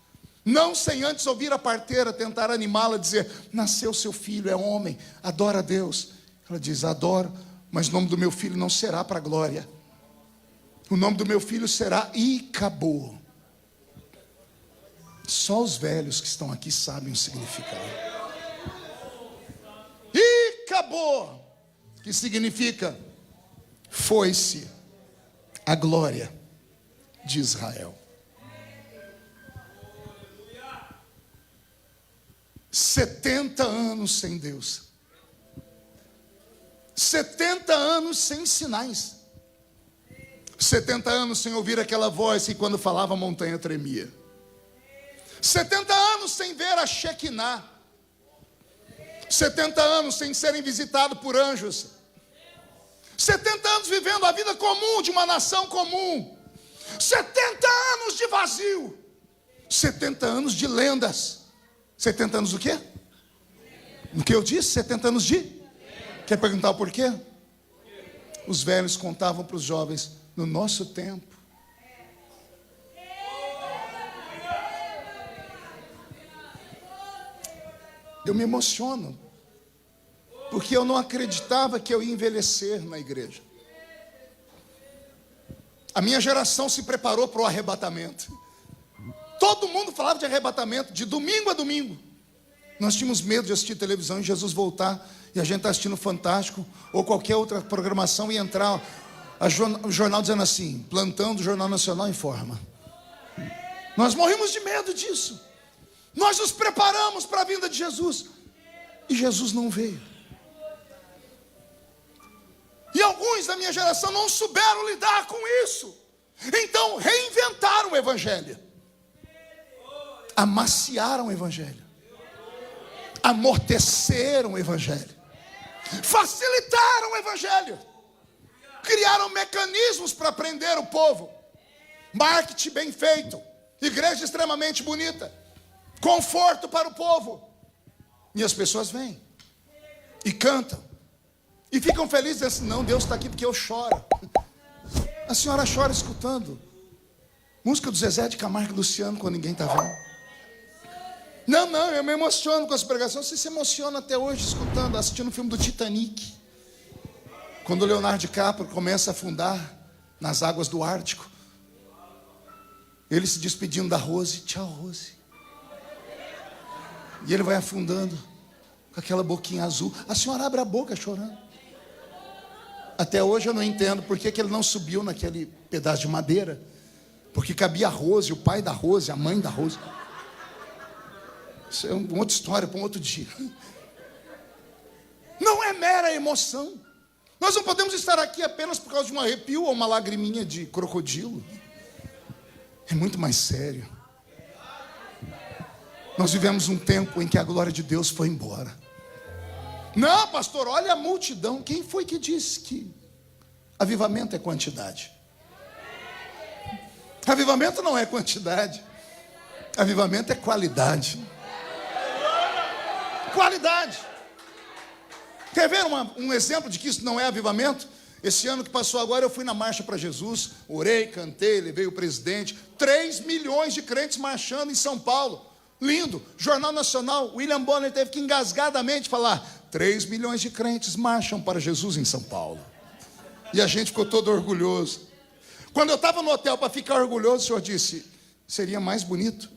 Não sem antes ouvir a parteira tentar animá-la, dizer: nasceu seu filho, é homem, adora a Deus. Ela diz: adoro, mas o nome do meu filho não será para a glória. O nome do meu filho será Icabô. Só os velhos que estão aqui sabem o significado. Icabô, que significa foi-se a glória de Israel. 70 anos sem Deus. 70 anos sem sinais. 70 anos sem ouvir aquela voz que quando falava a montanha tremia. 70 anos sem ver a Shekinah. 70 anos sem serem visitados por anjos. 70 anos vivendo a vida comum de uma nação comum. 70 anos de vazio. 70 anos de lendas. 70 anos do quê? O que eu disse? 70 anos de? Quer perguntar o porquê? Os velhos contavam para os jovens: no nosso tempo. Eu me emociono, porque eu não acreditava que eu ia envelhecer na igreja. A minha geração se preparou para o arrebatamento. Todo mundo falava de arrebatamento, de domingo a domingo. Nós tínhamos medo de assistir televisão e Jesus voltar, e a gente está assistindo Fantástico ou qualquer outra programação e entrar o jornal dizendo assim: plantão do Jornal Nacional informa. Nós morrimos de medo disso. Nós nos preparamos para a vinda de Jesus e Jesus não veio. E alguns da minha geração não souberam lidar com isso. Então reinventaram o evangelho. Amaciaram o evangelho. Amorteceram o evangelho. Facilitaram o evangelho. Criaram mecanismos para prender o povo. Marketing bem feito. Igreja extremamente bonita. Conforto para o povo. E as pessoas vêm e cantam e ficam felizes, dizendo assim, não, Deus está aqui porque eu choro. A senhora chora escutando música do Zezé de Camargo e Luciano quando ninguém está vendo. Não, eu me emociono com as pregações. Você se emociona até hoje escutando, assistindo o filme do Titanic, quando o Leonardo DiCaprio começa a afundar nas águas do Ártico, ele se despedindo da Rose, tchau Rose, e ele vai afundando com aquela boquinha azul. A senhora abre a boca chorando. Até hoje eu não entendo por que ele não subiu naquele pedaço de madeira, porque cabia a Rose, o pai da Rose, a mãe da Rose. Isso é uma outra história para um outro dia. Não é mera emoção. Nós não podemos estar aqui apenas por causa de um arrepio ou uma lagriminha de crocodilo. É muito mais sério. Nós vivemos um tempo em que a glória de Deus foi embora. Não, pastor, olha a multidão. Quem foi que disse que avivamento é quantidade? Avivamento não é quantidade. Avivamento é qualidade. Qualidade. Quer ver um exemplo de que isso não é avivamento? Esse ano que passou agora eu fui na Marcha para Jesus, orei, cantei, levei o presidente. 3 milhões de crentes marchando em São Paulo. Lindo. Jornal Nacional, William Bonner teve que engasgadamente falar: 3 milhões de crentes marcham para Jesus em São Paulo. E a gente ficou todo orgulhoso. Quando eu estava no hotel para ficar orgulhoso, o senhor disse: seria mais bonito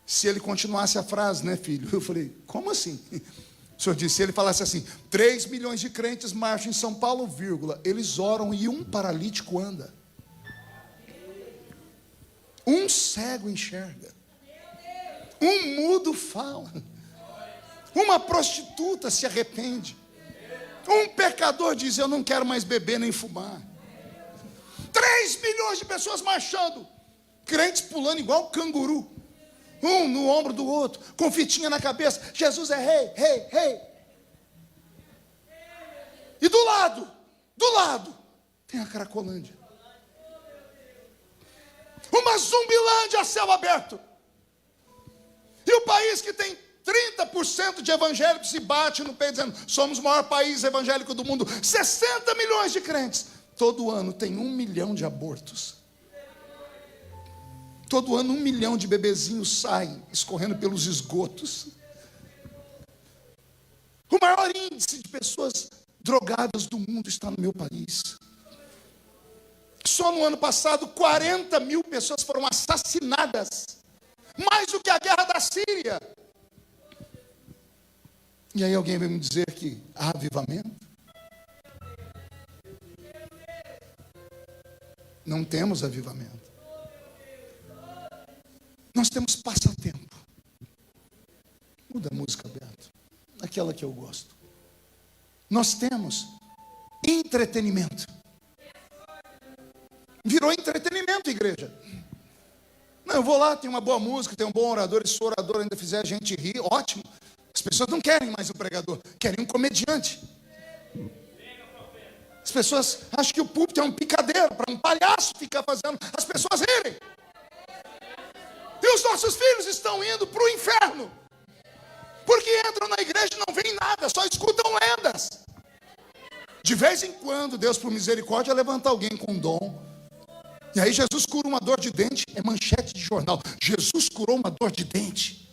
se ele continuasse a frase, né, filho? Eu falei: como assim? O senhor disse, se ele falasse assim: 3 milhões de crentes marcham em São Paulo, vírgula, eles oram e um paralítico anda. Um cego enxerga. Um mudo fala. Uma prostituta se arrepende. Um pecador diz: eu não quero mais beber nem fumar. 3 milhões de pessoas marchando. Crentes pulando igual canguru. Um no ombro do outro, com fitinha na cabeça. Jesus é rei, rei, rei. E do lado, tem a Cracolândia. Uma Zumbilândia a céu aberto. E o país que tem 30% de evangélicos se bate no peito dizendo: somos o maior país evangélico do mundo. 60 milhões de crentes. Todo ano tem 1 milhão de abortos. Todo ano 1 milhão de bebezinhos saem escorrendo pelos esgotos. O maior índice de pessoas drogadas do mundo está no meu país. Só no ano passado 40 mil pessoas foram assassinadas. Mais do que a guerra da Síria. E aí alguém vai me dizer que há avivamento? Não temos avivamento. Nós temos passatempo. Muda a música, Beto. Aquela que eu gosto. Nós temos entretenimento. Virou entretenimento, igreja. Não, eu vou lá, tem uma boa música, tem um bom orador, e se o orador ainda fizer a gente rir, ótimo. As pessoas não querem mais um pregador, querem um comediante. As pessoas acham que o púlpito é um picadeiro para um palhaço ficar fazendo as pessoas rirem. E os nossos filhos estão indo para o inferno, porque entram na igreja e não veem nada, só escutam lendas. De vez em quando, Deus, por misericórdia, levanta alguém com dom. E aí Jesus cura uma dor de dente, é manchete de jornal. Jesus curou uma dor de dente.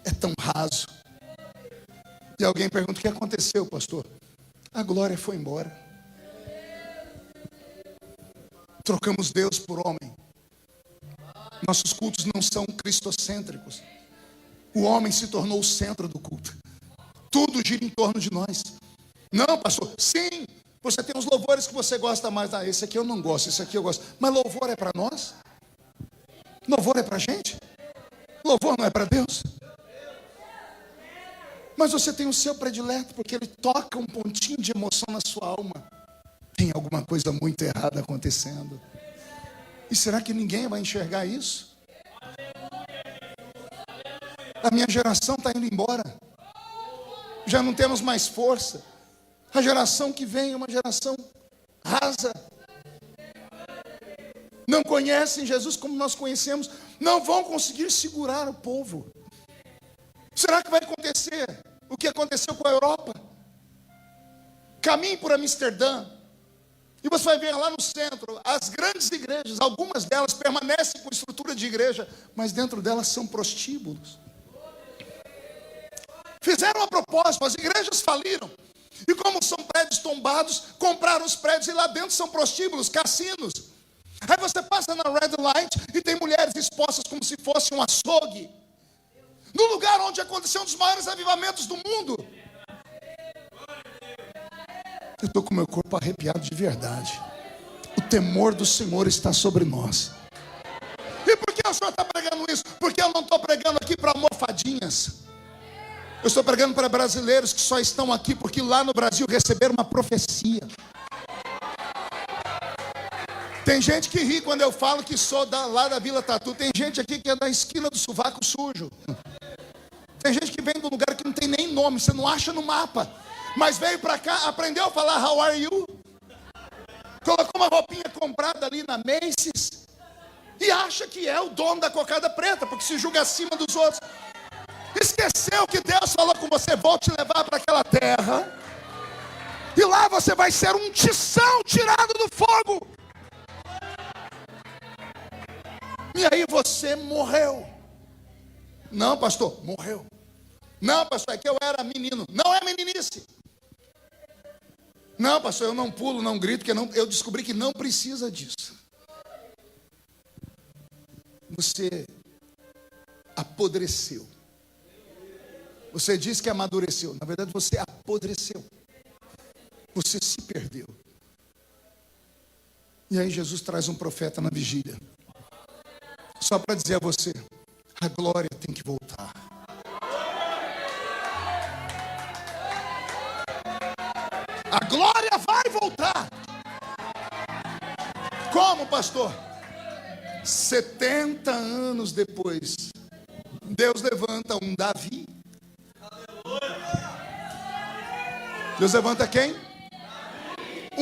É tão raso. E alguém pergunta: o que aconteceu, pastor? A glória foi embora. Trocamos Deus por homem. Nossos cultos não são cristocêntricos. O homem se tornou o centro do culto. Tudo gira em torno de nós. Não, pastor, sim, você tem uns louvores que você gosta mais. Ah, esse aqui eu não gosto, esse aqui eu gosto. Mas louvor é para nós? Louvor é para a gente? Louvor não é para Deus? Mas você tem o seu predileto, porque ele toca um pontinho de emoção na sua alma. Tem alguma coisa muito errada acontecendo. E será que ninguém vai enxergar isso? A minha geração está indo embora. Já não temos mais força. A geração que vem é uma geração rasa. Não conhecem Jesus como nós conhecemos. Não vão conseguir segurar o povo. Será que vai acontecer o que aconteceu com a Europa? Caminhe por Amsterdã e você vai ver lá no centro as grandes igrejas. Algumas delas permanecem com estrutura de igreja, mas dentro delas são prostíbulos. Fizeram a propósito, as igrejas faliram. E como são prédios tombados, compraram os prédios e lá dentro são prostíbulos, cassinos. Aí você passa na red light e tem mulheres expostas como se fosse um açougue. No lugar onde aconteceu um dos maiores avivamentos do mundo. Eu estou com o meu corpo arrepiado de verdade. O temor do Senhor está sobre nós. E por que o Senhor está pregando isso? Porque eu não estou pregando aqui para almofadinhas. Eu estou pregando para brasileiros que só estão aqui porque lá no Brasil receberam uma profecia. Tem gente que ri quando eu falo que sou lá da Vila Tatu. Tem gente aqui que é da esquina do Sovaco Sujo. Tem gente que vem de um lugar que não tem nem nome, você não acha no mapa. Mas veio para cá, aprendeu a falar how are you? Colocou uma roupinha comprada ali na Macy's e acha que é o dono da cocada preta, porque se julga acima dos outros. Esqueceu que Deus falou com você: vou te levar para aquela terra e lá você vai ser um tição tirado do fogo. E aí você morreu. Não, pastor, morreu. Não, pastor, é que eu era menino. Não é meninice. Não, pastor, eu não pulo, não grito, porque eu descobri que não precisa disso. Você apodreceu. Você diz que amadureceu. Na verdade, você apodreceu. Você se perdeu. E aí Jesus traz um profeta na vigília. Só para dizer a você: a glória tem que voltar. A glória vai voltar. Como, pastor? 70 anos depois, Deus levanta um Davi. Deus levanta quem?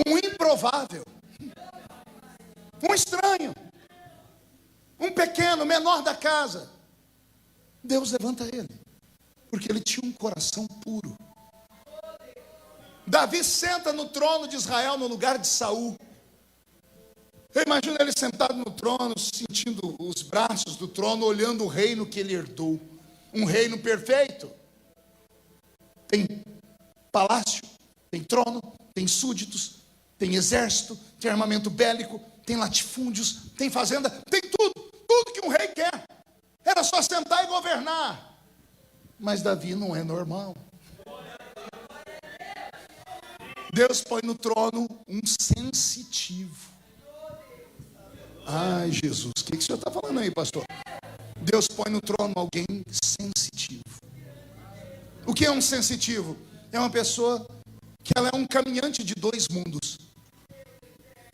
Um improvável. Um estranho. Um pequeno, menor da casa. Deus levanta ele, porque ele tinha um coração puro. Davi senta no trono de Israel no lugar de Saul. Eu imagino ele sentado no trono, sentindo os braços do trono, olhando o reino que ele herdou. Um reino perfeito. Tem palácio, tem trono, tem súditos, tem exército, tem armamento bélico, tem latifúndios, tem fazenda, tem tudo. Tudo que um rei quer. Era só sentar e governar. Mas Davi não é normal. Deus põe no trono um sensitivo. Ai, Jesus, o que o senhor está falando aí, pastor? Deus põe no trono alguém sensitivo. O que é um sensitivo? É uma pessoa que ela é um caminhante de dois mundos.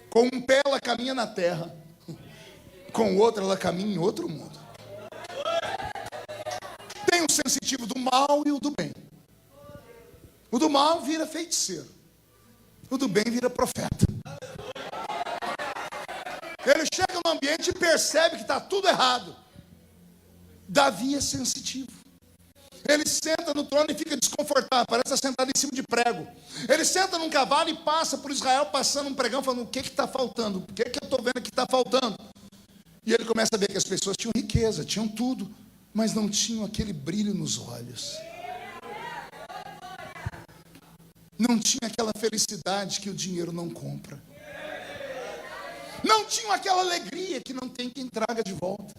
Com um pé ela caminha na terra, com o outro ela caminha em outro mundo. Tem o sensitivo do mal e o do bem. O do mal vira feiticeiro. O do bem vira profeta. Ele chega no ambiente e percebe que está tudo errado. Davi é sensitivo. Ele senta no trono e fica desconfortável, parece estar sentado em cima de prego. Ele senta num cavalo e passa por Israel, passando um pregão, falando: o que está faltando? O que eu estou vendo que está faltando? E ele começa a ver que as pessoas tinham riqueza, tinham tudo, mas não tinham aquele brilho nos olhos. Não tinha aquela felicidade que o dinheiro não compra. Não tinha aquela alegria que não tem quem traga de volta.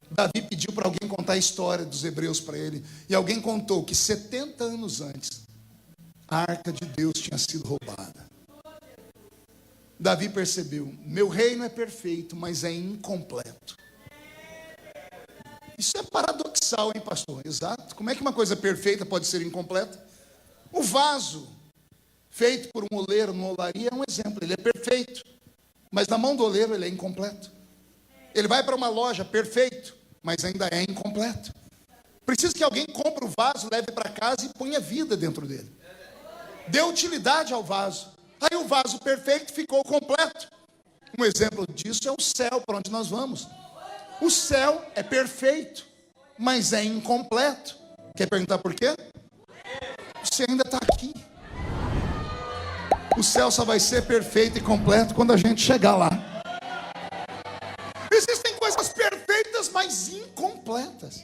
Davi pediu para alguém contar a história dos hebreus para ele. E alguém contou que 70 anos antes, a arca de Deus tinha sido roubada. Davi percebeu: meu reino é perfeito, mas é incompleto. Isso é paradoxal, hein, pastor? Exato. Como é que uma coisa perfeita pode ser incompleta? O vaso feito por um oleiro numa olaria é um exemplo. Ele é perfeito, mas na mão do oleiro ele é incompleto. Ele vai para uma loja perfeito, mas ainda é incompleto. Precisa que alguém compre o vaso, leve para casa e ponha vida dentro dele. Dê utilidade ao vaso. Aí o vaso perfeito ficou completo. Um exemplo disso é o céu, para onde nós vamos. O céu é perfeito, mas é incompleto. Quer perguntar por quê? Você ainda está aqui. O céu só vai ser perfeito e completo quando a gente chegar lá. Existem coisas perfeitas, mas incompletas.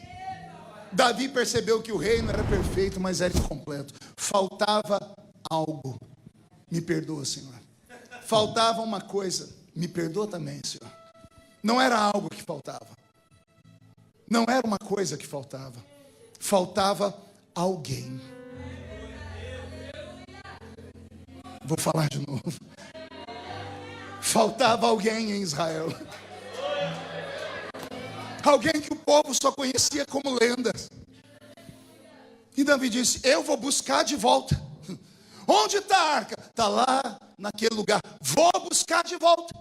Davi percebeu que o reino era perfeito, mas era incompleto. Faltava algo. Me perdoa, Senhor. Faltava uma coisa. Me perdoa também, Senhor. Não era algo que faltava. Não era uma coisa que faltava. Faltava alguém. Vou falar de novo. Faltava alguém em Israel. Alguém que o povo só conhecia como lendas. E Davi disse: eu vou buscar de volta. Onde está a arca? Está lá naquele lugar. Vou buscar de volta.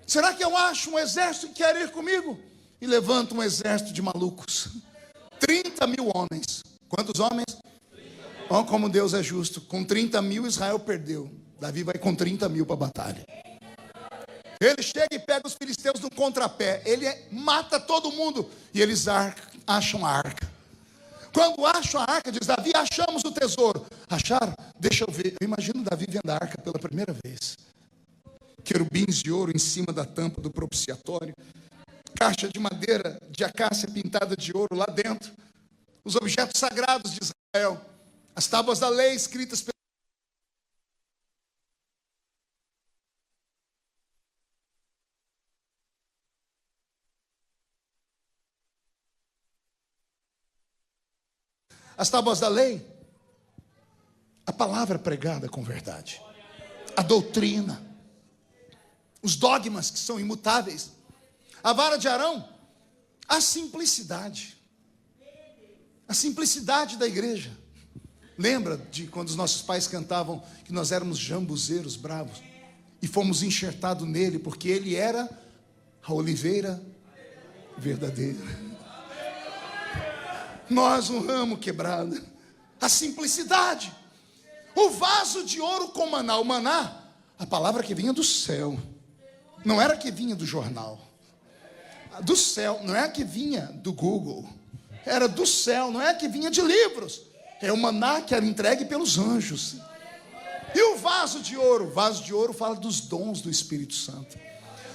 Será que eu acho um exército que quer ir comigo? E levanta um exército de malucos. 30 mil homens. Quantos homens? Olha como Deus é justo. Com 30 mil Israel perdeu. Davi vai com 30 mil para a batalha. Ele chega e pega os filisteus no contrapé. Ele mata todo mundo. E eles acham a arca. Quando acham a arca, diz Davi: achamos o tesouro. Acharam? Deixa eu ver. Eu imagino Davi vendo a arca pela primeira vez. Querubins de ouro em cima da tampa do propiciatório. Caixa de madeira de acácia pintada de ouro lá dentro. Os objetos sagrados de Israel. As tábuas da lei escritas pelo... As tábuas da lei, a palavra pregada com verdade, a doutrina, os dogmas que são imutáveis, a vara de Arão, a simplicidade da igreja. Lembra de quando os nossos pais cantavam que nós éramos jambuzeiros bravos e fomos enxertados nele porque ele era a oliveira verdadeira. Nós um ramo quebrado. A simplicidade. O vaso de ouro com maná. O maná, a palavra que vinha do céu. Não era que vinha do jornal. Do céu, não é a que vinha do Google. Era do céu, não é a que vinha de livros. É o maná que era entregue pelos anjos. E o vaso de ouro? O vaso de ouro fala dos dons do Espírito Santo.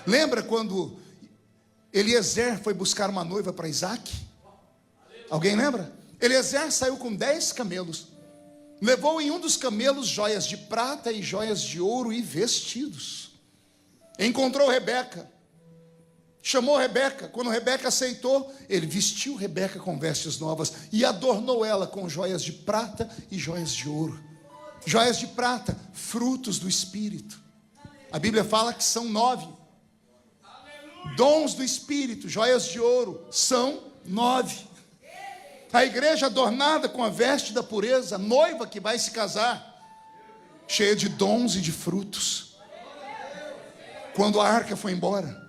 Lembra quando Eliezer foi buscar uma noiva para Isaac? Alguém lembra? Eliezer saiu com 10 camelos. Levou em um dos camelos joias de prata e joias de ouro e vestidos. Encontrou Rebeca. Chamou Rebeca. Quando Rebeca aceitou, ele vestiu Rebeca com vestes novas e adornou ela com joias de prata e joias de ouro. Joias de prata, frutos do Espírito. A Bíblia fala que são 9. Dons do Espírito, joias de ouro, são 9. A igreja adornada com a veste da pureza, a noiva que vai se casar, cheia de dons e de frutos. Quando a arca foi embora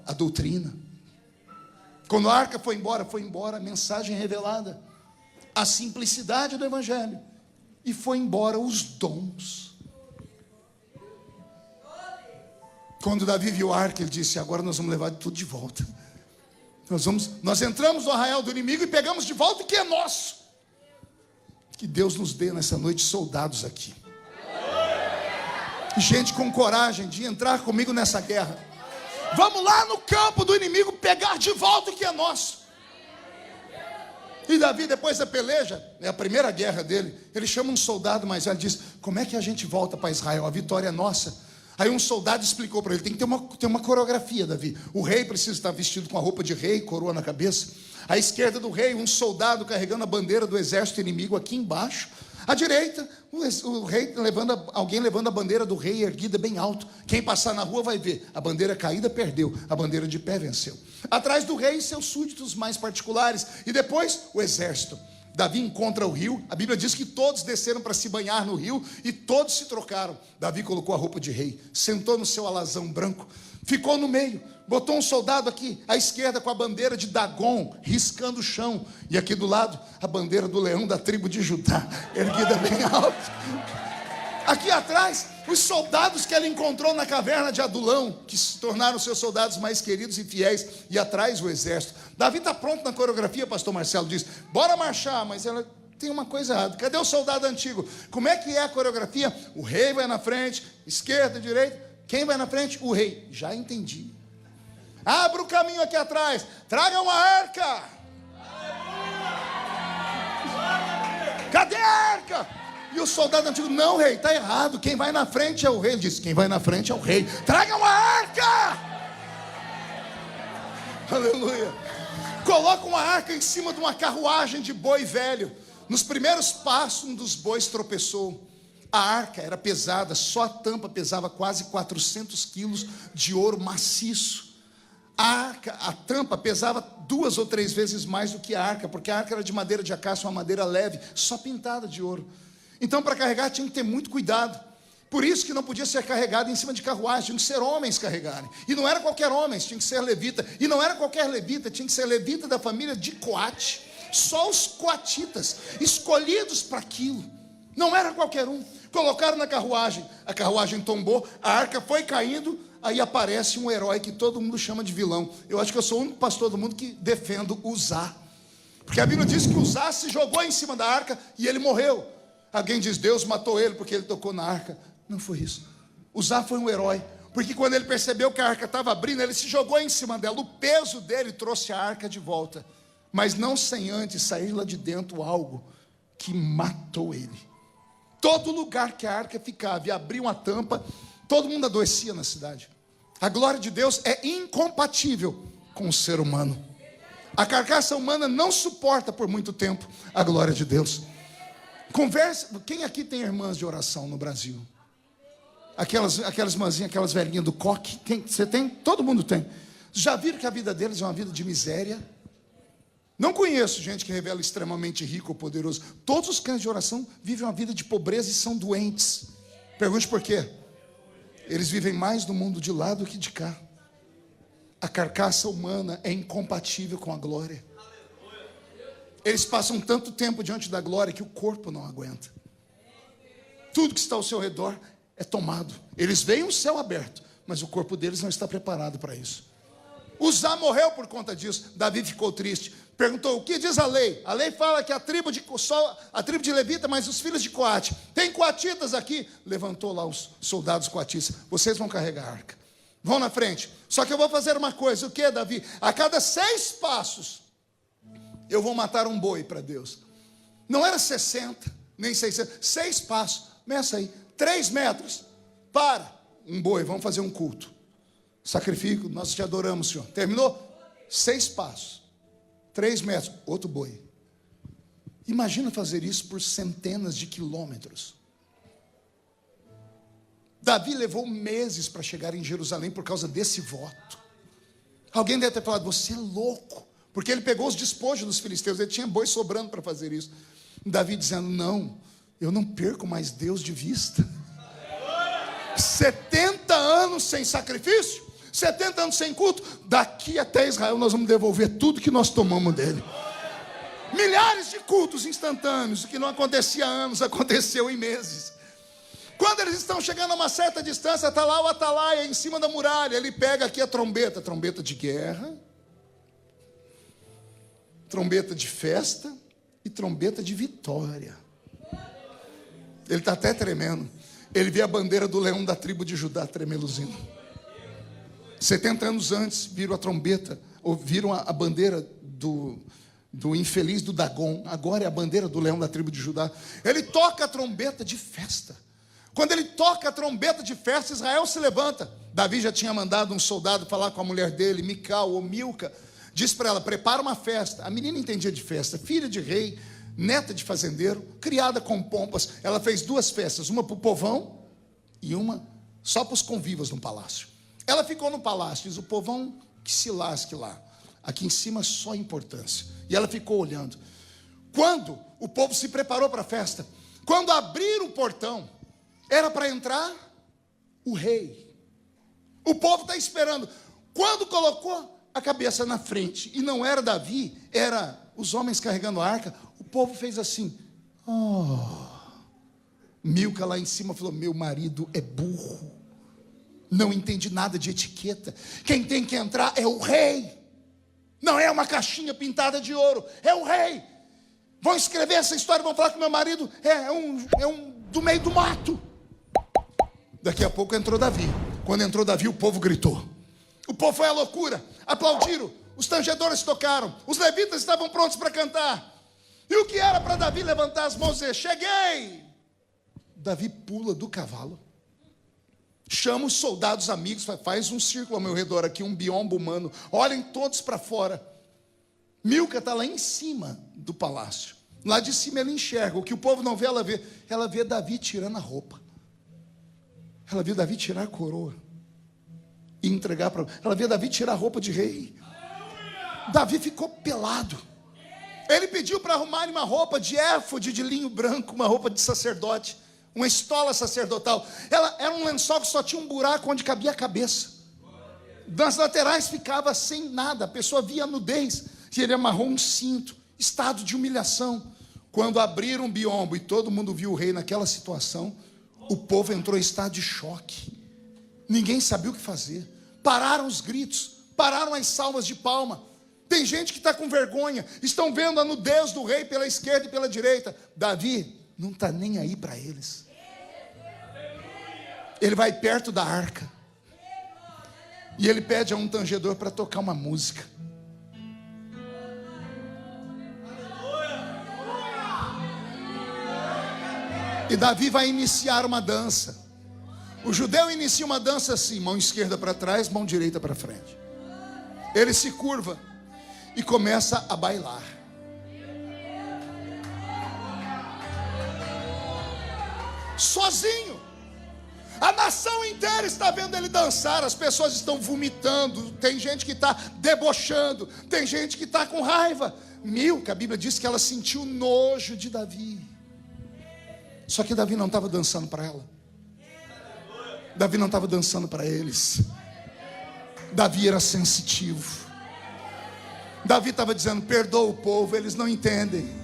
a doutrina. Quando a arca foi embora a mensagem revelada, a simplicidade do evangelho, e foi embora os dons. Quando Davi viu a arca, ele disse: agora nós vamos levar tudo de volta. Nós entramos no arraial do inimigo e pegamos de volta o que é nosso. Que Deus nos dê nessa noite soldados aqui. Gente com coragem de entrar comigo nessa guerra. Vamos lá no campo do inimigo pegar de volta o que é nosso. E Davi, depois da peleja, é a primeira guerra dele, ele chama um soldado mais velho e diz: como é que a gente volta para Israel? A vitória é nossa. Aí um soldado explicou para ele: tem que ter uma coreografia, Davi. O rei precisa estar vestido com a roupa de rei, coroa na cabeça. À esquerda do rei, um soldado carregando a bandeira do exército inimigo aqui embaixo. À direita, o rei alguém levando a bandeira do rei erguida bem alto. Quem passar na rua vai ver. A bandeira caída perdeu, a bandeira de pé venceu. Atrás do rei, seus súditos mais particulares. E depois, o exército. Davi encontra o rio. A Bíblia diz que todos desceram para se banhar no rio e todos se trocaram. Davi colocou a roupa de rei, sentou no seu alazão branco, ficou no meio, botou um soldado aqui à esquerda com a bandeira de Dagon riscando o chão, e aqui do lado a bandeira do leão da tribo de Judá erguida bem alto. Aqui atrás Os soldados que ele encontrou na caverna de Adulão, que se tornaram seus soldados mais queridos e fiéis, e atrás o exército. Davi está pronto na coreografia, pastor Marcelo diz, bora marchar, mas ela tem uma coisa errada. Cadê o soldado antigo? Como é que é a coreografia? O rei vai na frente, esquerda, direita. Quem vai na frente? O rei. Já entendi. Abra o caminho aqui atrás. Traga uma arca. Cadê a arca? E o soldado antigo, não, rei, está errado. Quem vai na frente é o rei. Ele disse, quem vai na frente é o rei. Traga uma arca. Aleluia. Coloca uma arca em cima de uma carruagem de boi velho. Nos primeiros passos, um dos bois tropeçou. A arca era pesada, só a tampa pesava quase 400 quilos de ouro maciço. A tampa pesava 2 ou 3 vezes mais do que a arca, porque a arca era de madeira de acácia, uma madeira leve, só pintada de ouro. Então, para carregar, tinha que ter muito cuidado. Por isso que não podia ser carregado em cima de carruagem, tinha que ser homens carregarem. E não era qualquer homem, tinha que ser levita. E não era qualquer levita, tinha que ser levita da família de Coate. Só os coatitas, escolhidos para aquilo. Não era qualquer um. Colocaram na carruagem, a carruagem tombou, a arca foi caindo, aí aparece um herói que todo mundo chama de vilão. Eu acho que eu sou o único pastor do mundo que defendo Uzá. Porque a Bíblia diz que Uzá se jogou em cima da arca e ele morreu. Alguém diz, Deus matou ele porque ele tocou na arca. Não foi isso. Uzá foi um herói, porque quando ele percebeu que a arca estava abrindo, ele se jogou em cima dela. O peso dele trouxe a arca de volta, mas não sem antes sair lá de dentro algo que matou ele. Todo lugar que a arca ficava e abriam a tampa, todo mundo adoecia na cidade. A glória de Deus é incompatível com o ser humano. A carcaça humana não suporta por muito tempo a glória de Deus. Conversa, quem aqui tem irmãs de oração no Brasil? Aquelas irmãzinhas, aquelas velhinhas do coque, você tem? Todo mundo tem. Já viram que a vida deles é uma vida de miséria? Não conheço gente que revela extremamente rico ou poderoso. Todos os crentes de oração vivem uma vida de pobreza e são doentes. Pergunte por quê? Eles vivem mais no mundo de lá do que de cá. A carcaça humana é incompatível com a glória. Eles passam tanto tempo diante da glória que o corpo não aguenta. Tudo que está ao seu redor é tomado. Eles veem um céu aberto, mas o corpo deles não está preparado para isso. Uzá morreu por conta disso. Davi ficou triste. Perguntou, o que diz a lei? A lei fala que a tribo de Levita, mas os filhos de Coate. Tem coatitas aqui. Levantou lá os soldados coatistas. Vocês vão carregar a arca. Vão na frente. Só que eu vou fazer uma coisa. O que, Davi? A cada 6 passos, eu vou matar um boi para Deus. Não era 60, nem 600. 6 passos. Meça aí. 3 metros. Para. Um boi. Vamos fazer um culto. Sacrifício. Nós te adoramos, Senhor. Terminou? 6 passos. 3 metros. Outro boi. Imagina fazer isso por centenas de quilômetros. Davi levou meses para chegar em Jerusalém por causa desse voto. Alguém deve ter falado, você é louco. Porque ele pegou os despojos dos filisteus. Ele tinha boi sobrando para fazer isso. Davi dizendo, não, eu não perco mais Deus de vista. 70 anos sem sacrifício, 70 anos sem culto. Daqui até Israel nós vamos devolver tudo que nós tomamos dele. Milhares de cultos instantâneos. O que não acontecia há anos, aconteceu em meses. Quando eles estão chegando a uma certa distância, está lá o atalaia em cima da muralha. Ele pega aqui a trombeta de guerra, trombeta de festa e trombeta de vitória. Ele está até tremendo. Ele vê a bandeira do leão da tribo de Judá tremeluzindo. 70 anos antes, viram a trombeta, ou viram a bandeira do infeliz do Dagon. Agora é a bandeira do leão da tribo de Judá. Ele toca a trombeta de festa. Quando ele toca a trombeta de festa, Israel se levanta. Davi já tinha mandado um soldado falar com a mulher dele, Mical ou Milca. Diz para ela, prepara uma festa. A menina entendia de festa, filha de rei, neta de fazendeiro, criada com pompas. Ela fez 2 festas, uma para o povão e uma só para os convivas no palácio. Ela ficou no palácio, diz o povão que se lasque lá. Aqui em cima só importância. E ela ficou olhando. Quando o povo se preparou para a festa, quando abriram o portão, era para entrar o rei. O povo está esperando. Quando colocou a cabeça na frente, e não era Davi, era os homens carregando a arca, o povo fez assim, Milca lá em cima falou: meu marido é burro, não entende nada de etiqueta. Quem tem que entrar é o rei. Não é uma caixinha pintada de ouro, é o rei. Vão escrever essa história, vão falar que meu marido é um do meio do mato. Daqui a pouco entrou Davi. Quando entrou Davi, o povo gritou. O povo foi à loucura, aplaudiram, os tangedores tocaram, os levitas estavam prontos para cantar. E o que era para Davi levantar as mãos e dizer: cheguei? Davi pula do cavalo, chama os soldados amigos, faz um círculo ao meu redor aqui, um biombo humano, olhem todos para fora. Milca está lá em cima do palácio, lá de cima ele enxerga, o que o povo não vê, ela vê Davi tirando a roupa, ela vê Davi tirar a coroa e entregar para ela, vê Davi tirar a roupa de rei. Davi ficou pelado, ele pediu para arrumarem uma roupa de éfode de linho branco, uma roupa de sacerdote, uma estola sacerdotal. Ela era um lençol que só tinha um buraco onde cabia a cabeça. Das laterais ficava sem nada, a pessoa via a nudez. E ele amarrou um cinto, estado de humilhação. Quando abriram um biombo e todo mundo viu o rei naquela situação, o povo entrou em estado de choque. Ninguém sabia o que fazer. Pararam os gritos, pararam as salvas de palma. Tem gente que está com vergonha, estão vendo a nudez do rei pela esquerda e pela direita. Davi não está nem aí para eles. Ele vai perto da arca e ele pede a um tangedor para tocar uma música. E Davi vai iniciar uma dança. O judeu inicia uma dança assim: mão esquerda para trás, mão direita para frente. Ele se curva e começa a bailar. Sozinho. A nação inteira está vendo ele dançar. As pessoas estão vomitando. Tem gente que está debochando. Tem gente que está com raiva. Milca, a Bíblia diz que ela sentiu nojo de Davi. Só que Davi não estava dançando para ela. Davi não estava dançando para eles. Davi era sensitivo. Davi estava dizendo: perdoa o povo, eles não entendem.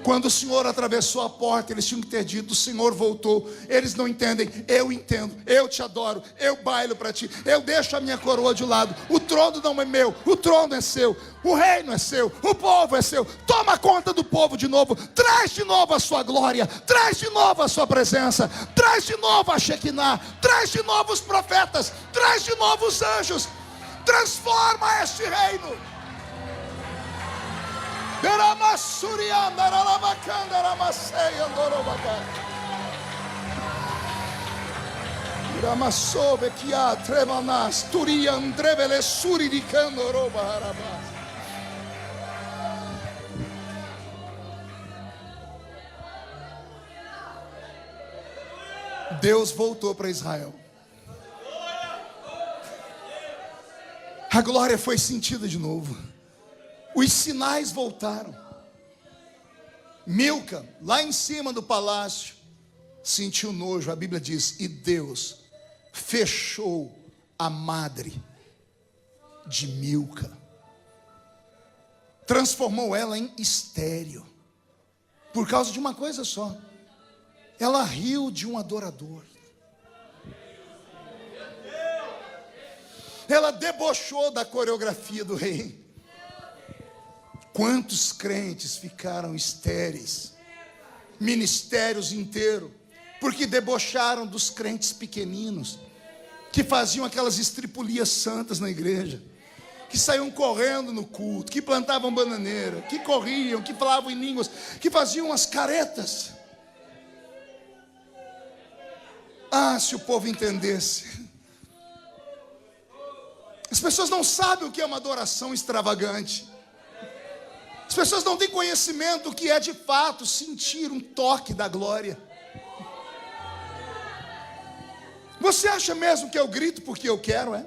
Quando o Senhor atravessou a porta, eles tinham que ter dito: o Senhor voltou. Eles não entendem, eu entendo, eu te adoro, eu bailo para ti, eu deixo a minha coroa de lado. O trono não é meu, o trono é seu, o reino é seu, o povo é seu. Toma conta do povo de novo, traz de novo a sua glória, traz de novo a sua presença, traz de novo a Shekinah, traz de novo os profetas, traz de novo os anjos, transforma este reino. Deus voltou para Israel. A glória foi sentida de novo. Os sinais voltaram. Milca, lá em cima do palácio, sentiu nojo. A Bíblia diz: e Deus fechou a madre de Milca, transformou ela em estéril, por causa de uma coisa só: ela riu de um adorador. Ela debochou da coreografia do rei. Quantos crentes ficaram estéreis, ministérios inteiros, porque debocharam dos crentes pequeninos, que faziam aquelas estripulias santas na igreja, que saíam correndo no culto, que plantavam bananeira, que corriam, que falavam em línguas, que faziam as caretas. Ah, se o povo entendesse. As pessoas não sabem o que é uma adoração extravagante. As pessoas não têm conhecimento do que é de fato sentir um toque da glória. Você acha mesmo que eu grito porque eu quero, é?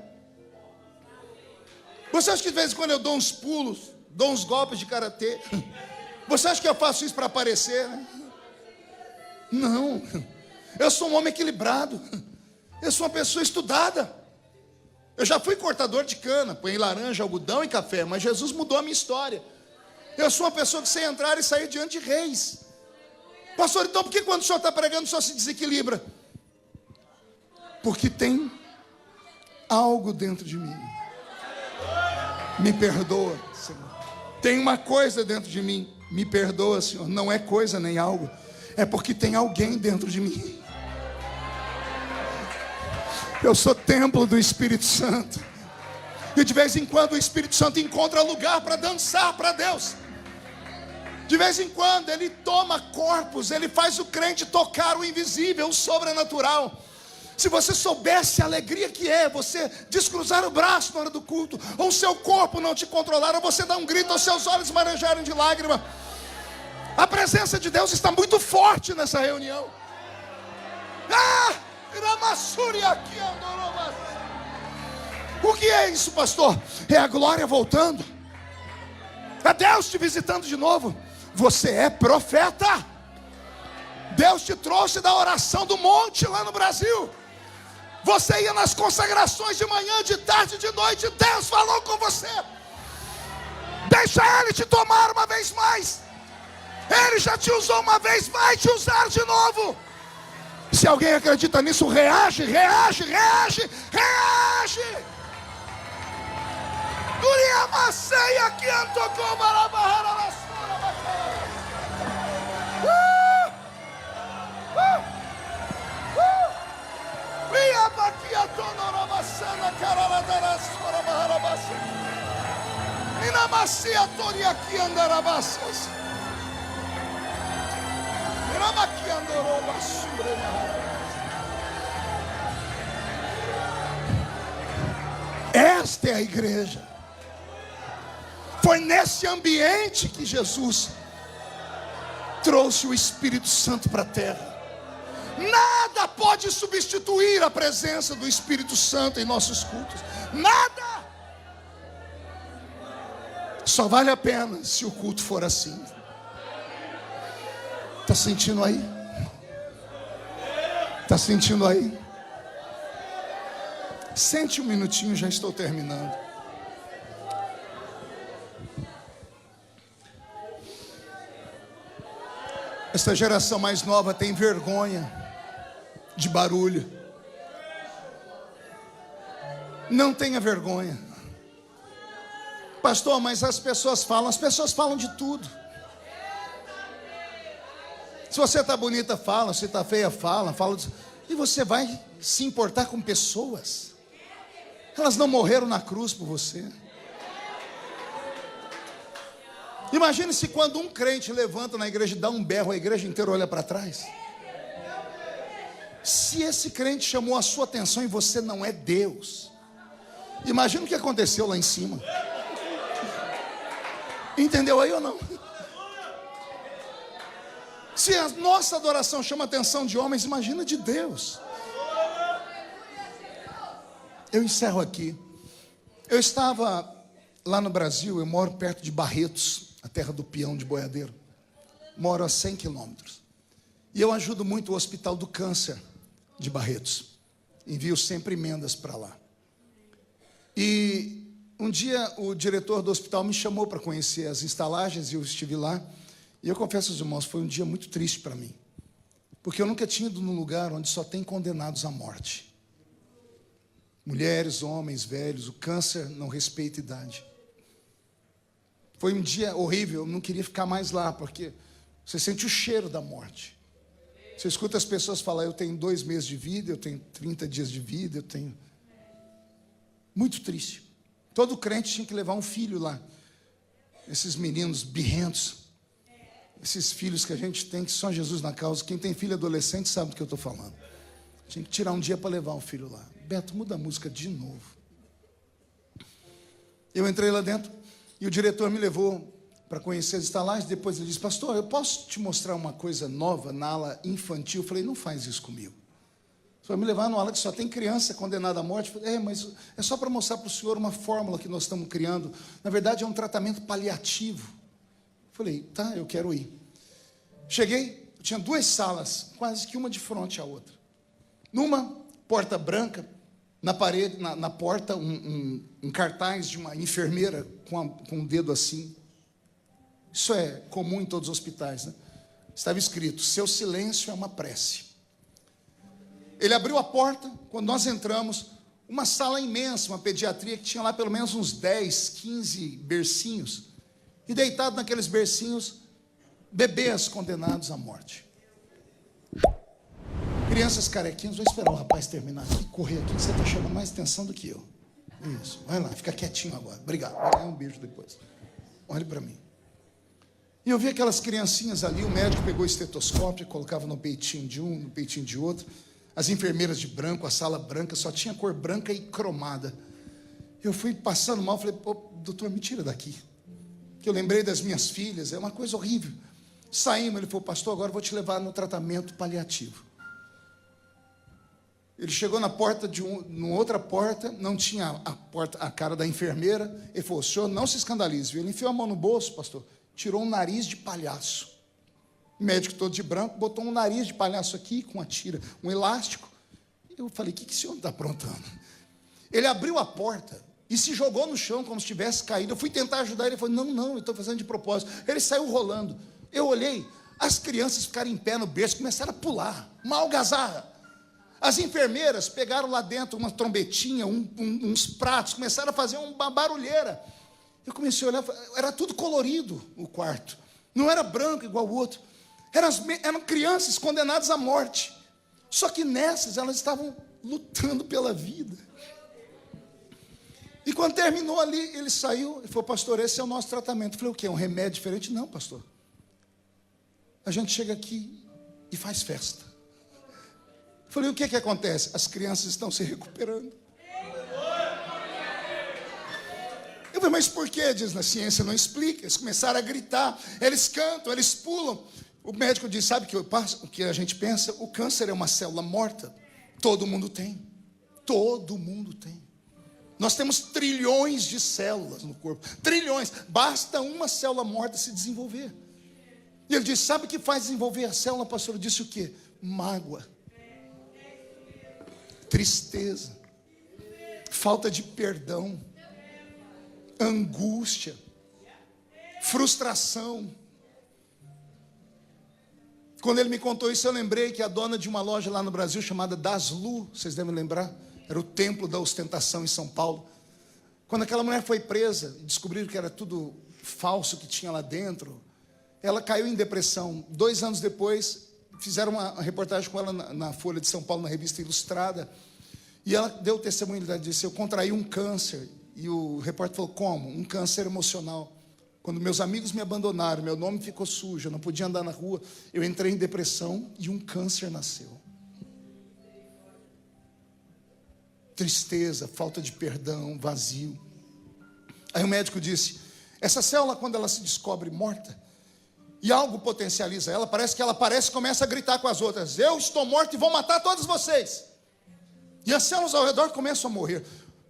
Você acha que de vez em quando eu dou uns pulos, dou uns golpes de karatê? Você acha que eu faço isso para aparecer, né? Não. Eu sou um homem equilibrado. Eu sou uma pessoa estudada. Eu já fui cortador de cana, põe laranja, algodão e café, mas Jesus mudou a minha história. Eu sou uma pessoa que sei entrar e sair diante de reis. Pastor, então por que quando o senhor está pregando o senhor se desequilibra? Porque tem algo dentro de mim. Me perdoa, Senhor. Tem uma coisa dentro de mim. Me perdoa, Senhor. Não é coisa nem algo. É porque tem alguém dentro de mim. Eu sou templo do Espírito Santo. E de vez em quando o Espírito Santo encontra lugar para dançar para Deus. De vez em quando ele toma corpos, ele faz o crente tocar o invisível, o sobrenatural. Se você soubesse a alegria que é você descruzar o braço na hora do culto, ou o seu corpo não te controlar, ou você dar um grito, ou seus olhos marejarem de lágrima. A presença de Deus está muito forte nessa reunião. O que é isso, pastor? É a glória voltando. É Deus te visitando de novo. Você é profeta. Deus te trouxe da oração do monte lá no Brasil. Você ia nas consagrações de manhã, de tarde, de noite. Deus falou com você. Deixa Ele te tomar uma vez mais. Ele já te usou uma vez, vai te usar de novo. Se alguém acredita nisso, reage, reage, reage, reage. Duria maceia aqui antocou barabarra. Via batia toda maçã cara da sua barabassa. E na macia toria aqui andarabassas. Era aqui andorou basura. Esta é a igreja. Foi nesse ambiente que Jesus trouxe o Espírito Santo para a terra. Nada pode substituir a presença do Espírito Santo em nossos cultos. Nada. Só vale a pena se o culto for assim. Está sentindo aí? Está sentindo aí? Sente um minutinho, já estou terminando. Esta geração mais nova tem vergonha de barulho. Não tenha vergonha. Pastor, mas as pessoas falam de tudo. Se você está bonita, fala. Se está feia, fala. E você vai se importar com pessoas? Elas não morreram na cruz por você. Imagine se quando um crente levanta na igreja e dá um berro, a igreja inteira olha para trás. Se esse crente chamou a sua atenção e você não é Deus, imagina o que aconteceu lá em cima. Entendeu aí ou não? Se a nossa adoração chama a atenção de homens, imagina de Deus. Eu encerro aqui. Eu estava lá no Brasil, eu moro perto de Barretos, a terra do peão de boiadeiro. Moro a 100 quilômetros. E eu ajudo muito o Hospital do Câncer de Barretos. Envio sempre emendas para lá. E um dia o diretor do hospital me chamou para conhecer as estalagens e eu estive lá. E eu confesso aos irmãos, foi um dia muito triste para mim. Porque eu nunca tinha ido num lugar onde só tem condenados à morte. Mulheres, homens, velhos, o câncer não respeita idade. Foi um dia horrível, eu não queria ficar mais lá, porque você sente o cheiro da morte. Você escuta as pessoas falar, eu tenho 2 meses de vida, eu tenho 30 dias de vida, eu tenho... Muito triste. Todo crente tinha que levar um filho lá. Esses meninos birrentos. Esses filhos que a gente tem, que só Jesus na causa. Quem tem filho adolescente sabe do que eu estou falando. Tinha que tirar um dia para levar o filho lá. Beto, muda a música de novo. Eu entrei lá dentro e o diretor me levou para conhecer as estalagens. Depois ele disse, pastor, eu posso te mostrar uma coisa nova na ala infantil? Eu falei, não faz isso comigo. Foi me levar numa ala que só tem criança condenada à morte. Eu falei, mas é só para mostrar para o senhor uma fórmula que nós estamos criando. Na verdade é um tratamento paliativo. Eu falei, tá, eu quero ir. Cheguei, tinha 2 salas, quase que uma de frente à outra. Numa, porta branca, na parede, na porta, um cartaz de uma enfermeira com um dedo assim. Isso é comum em todos os hospitais, né? Estava escrito: seu silêncio é uma prece. Ele abriu a porta, quando nós entramos, uma sala imensa, uma pediatria que tinha lá pelo menos uns 10, 15 bercinhos, e deitado naqueles bercinhos, bebês condenados à morte. Crianças carequinhas. Vou esperar o rapaz terminar aqui, correr aqui, que você está chamando mais atenção do que eu. Isso, vai lá, fica quietinho agora. Obrigado, vai ganhar um beijo depois. Olhe para mim. E eu vi aquelas criancinhas ali, o médico pegou o estetoscópio, colocava no peitinho de um, no peitinho de outro. As enfermeiras de branco, a sala branca, só tinha cor branca e cromada. Eu fui passando mal, falei: pô, doutor, me tira daqui. Que eu lembrei das minhas filhas, é uma coisa horrível. Saímos, ele falou: pastor, agora eu vou te levar no tratamento paliativo. Ele chegou na porta numa outra porta, não tinha a cara da enfermeira. Ele falou: o senhor não se escandalize. Ele enfiou a mão no bolso, pastor, tirou um nariz de palhaço. O médico todo de branco botou um nariz de palhaço aqui, com uma tira, um elástico. Eu falei: o que esse homem está aprontando? Ele abriu a porta e se jogou no chão como se tivesse caído. Eu fui tentar ajudar ele, falou: não, eu estou fazendo de propósito. Ele saiu rolando. Eu olhei, as crianças ficaram em pé no berço, começaram a pular, uma algazarra. As enfermeiras pegaram lá dentro uma trombetinha, uns pratos, começaram a fazer uma barulheira. Eu comecei a olhar, era tudo colorido o quarto. Não era branco igual o outro. Eram crianças condenadas à morte. Só que nessas, elas estavam lutando pela vida. E quando terminou ali, ele saiu e falou: pastor, esse é o nosso tratamento. Eu falei: o quê? Um remédio diferente? Não, pastor. A gente chega aqui e faz festa. Eu falei: o que acontece? As crianças estão se recuperando. Eu falei: mas por quê? Diz, na ciência não explica. Eles começaram a gritar, eles cantam, eles pulam. O médico diz: sabe o que a gente pensa? O câncer é uma célula morta. Todo mundo tem. Todo mundo tem. Nós temos trilhões de células no corpo. Trilhões. Basta uma célula morta se desenvolver. E ele disse: sabe o que faz desenvolver a célula, pastor? Eu disse: o quê? Mágoa. Tristeza, falta de perdão, angústia, frustração. Quando ele me contou isso, eu lembrei que a dona de uma loja lá no Brasil chamada Daslu, vocês devem lembrar, era o templo da ostentação em São Paulo. Quando aquela mulher foi presa e descobriram que era tudo falso que tinha lá dentro, ela caiu em depressão. 2 anos depois, fizeram uma reportagem com ela na Folha de São Paulo, na revista Ilustrada, e ela deu testemunho. Ela disse: eu contraí um câncer. E o repórter falou: como? Um câncer emocional. Quando meus amigos me abandonaram, meu nome ficou sujo, eu não podia andar na rua, eu entrei em depressão e um câncer nasceu. Tristeza, falta de perdão, vazio. Aí o médico disse: essa célula, quando ela se descobre morta, e algo potencializa ela, parece que ela aparece e começa a gritar com as outras: eu estou morto e vou matar todos vocês. E as células ao redor começam a morrer.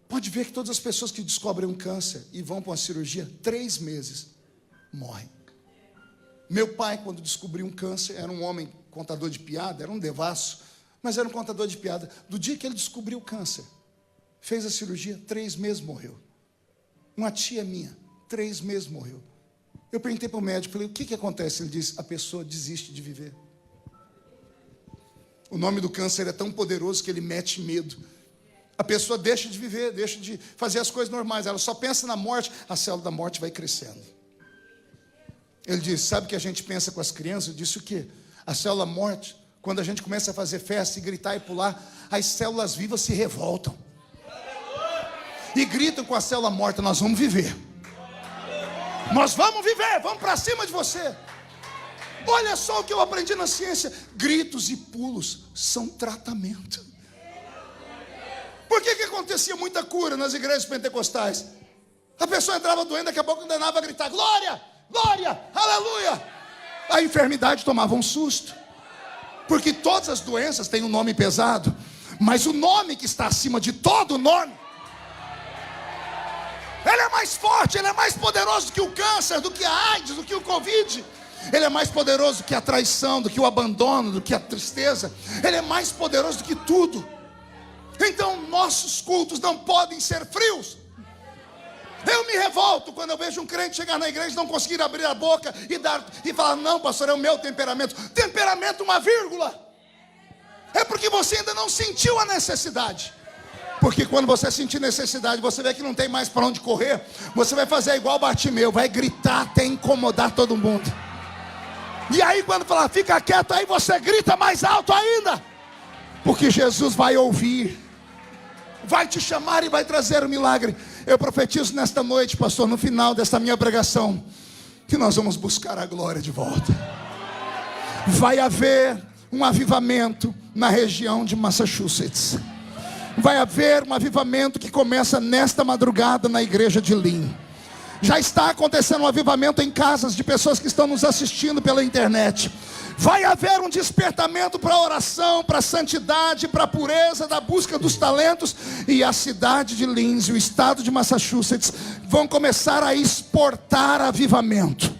Pode ver que todas as pessoas que descobrem um câncer e vão para uma cirurgia, 3 meses, morrem. Meu pai, quando descobriu um câncer, era um homem contador de piada, era um devasso, mas era um contador de piada. Do dia que ele descobriu o câncer, fez a cirurgia, 3 meses morreu. Uma tia minha, 3 meses morreu. Eu perguntei para o médico, falei: o que acontece? Ele disse: a pessoa desiste de viver. O nome do câncer é tão poderoso que ele mete medo. A pessoa deixa de viver, deixa de fazer as coisas normais, ela só pensa na morte, a célula da morte vai crescendo. Ele disse: sabe o que a gente pensa com as crianças? Eu disse: o quê? A célula morte, quando a gente começa a fazer festa e gritar e pular, as células vivas se revoltam. E gritam com a célula morta: nós vamos viver. Nós vamos viver, vamos para cima de você. Olha só o que eu aprendi na ciência: gritos e pulos são tratamento. Por que acontecia muita cura nas igrejas pentecostais? A pessoa entrava doente, daqui a pouco condenava a gritar: glória, glória, aleluia. A enfermidade tomava um susto, porque todas as doenças têm um nome pesado, mas o nome que está acima de todo nome, ele é mais forte, ele é mais poderoso do que o câncer, do que a AIDS, do que o Covid. Ele é mais poderoso do que a traição, do que o abandono, do que a tristeza. Ele é mais poderoso do que tudo. Então nossos cultos não podem ser frios. Eu me revolto quando eu vejo um crente chegar na igreja e não conseguir abrir a boca e falar: não, pastor, é o meu temperamento. Temperamento, uma vírgula. É porque você ainda não sentiu a necessidade. Porque quando você sentir necessidade, você vê que não tem mais para onde correr, você vai fazer igual Bartimeu, vai gritar até incomodar todo mundo. E aí quando falar, fica quieto, aí você grita mais alto ainda. Porque Jesus vai ouvir, vai te chamar e vai trazer o milagre. Eu profetizo nesta noite, pastor, no final desta minha pregação, que nós vamos buscar a glória de volta. Vai haver um avivamento na região de Massachusetts. Vai haver um avivamento que começa nesta madrugada na igreja de Lynn. Já está acontecendo um avivamento em casas de pessoas que estão nos assistindo pela internet. Vai haver um despertamento para a oração, para a santidade, para a pureza, da busca dos talentos. E a cidade de Linz e o estado de Massachusetts vão começar a exportar avivamento.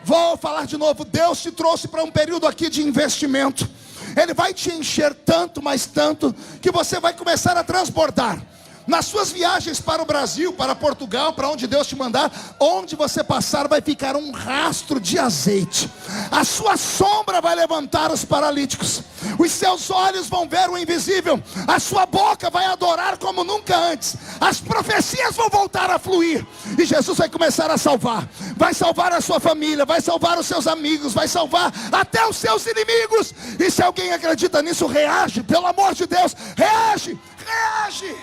Vou falar de novo, Deus te trouxe para um período aqui de investimento. Ele vai te encher tanto, mas tanto, que você vai começar a transbordar. Nas suas viagens para o Brasil, para Portugal, para onde Deus te mandar, onde você passar vai ficar um rastro de azeite. A sua sombra vai levantar os paralíticos. Os seus olhos vão ver o invisível. A sua boca vai adorar como nunca antes. As profecias vão voltar a fluir. E Jesus vai começar a salvar. Vai salvar a sua família, vai salvar os seus amigos, vai salvar até os seus inimigos. E se alguém acredita nisso, reage, pelo amor de Deus, reage, reage.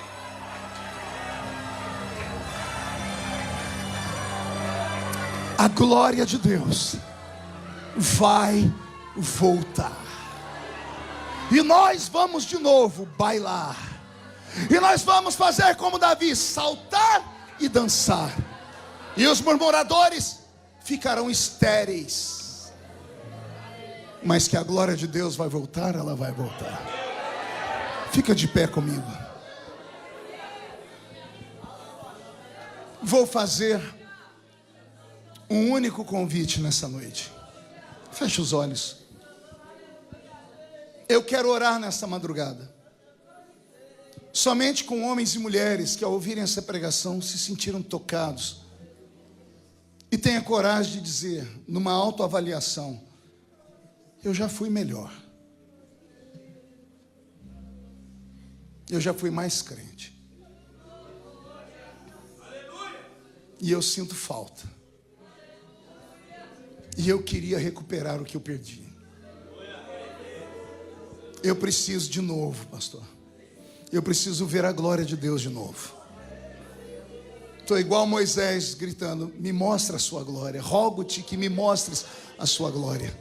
A glória de Deus vai voltar. E nós vamos de novo bailar. E nós vamos fazer como Davi, saltar e dançar. E os murmuradores ficarão estéreis. Mas que a glória de Deus vai voltar, ela vai voltar. Fica de pé comigo. Vou fazer um único convite nessa noite. Feche os olhos. Eu quero orar nesta madrugada. Somente com homens e mulheres que ao ouvirem essa pregação se sentiram tocados. E tenha coragem de dizer, numa autoavaliação: eu já fui melhor. Eu já fui mais crente. E eu sinto falta. E eu queria recuperar o que eu perdi. Eu preciso de novo, pastor. Eu preciso ver a glória de Deus de novo. Estou igual Moisés gritando: me mostra a sua glória. Rogo-te que me mostres a sua glória.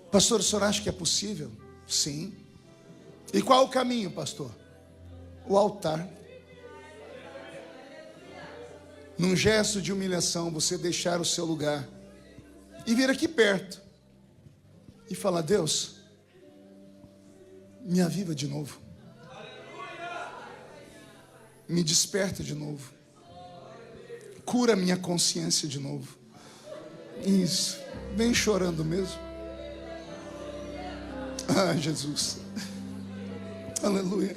Pastor, o senhor acha que é possível? Sim. E qual o caminho, pastor? O altar. Num gesto de humilhação, você deixar o seu lugar e vir aqui perto e falar: Deus, me aviva de novo, me desperta de novo, cura minha consciência de novo. Isso, vem chorando mesmo. Ah, Jesus, aleluia.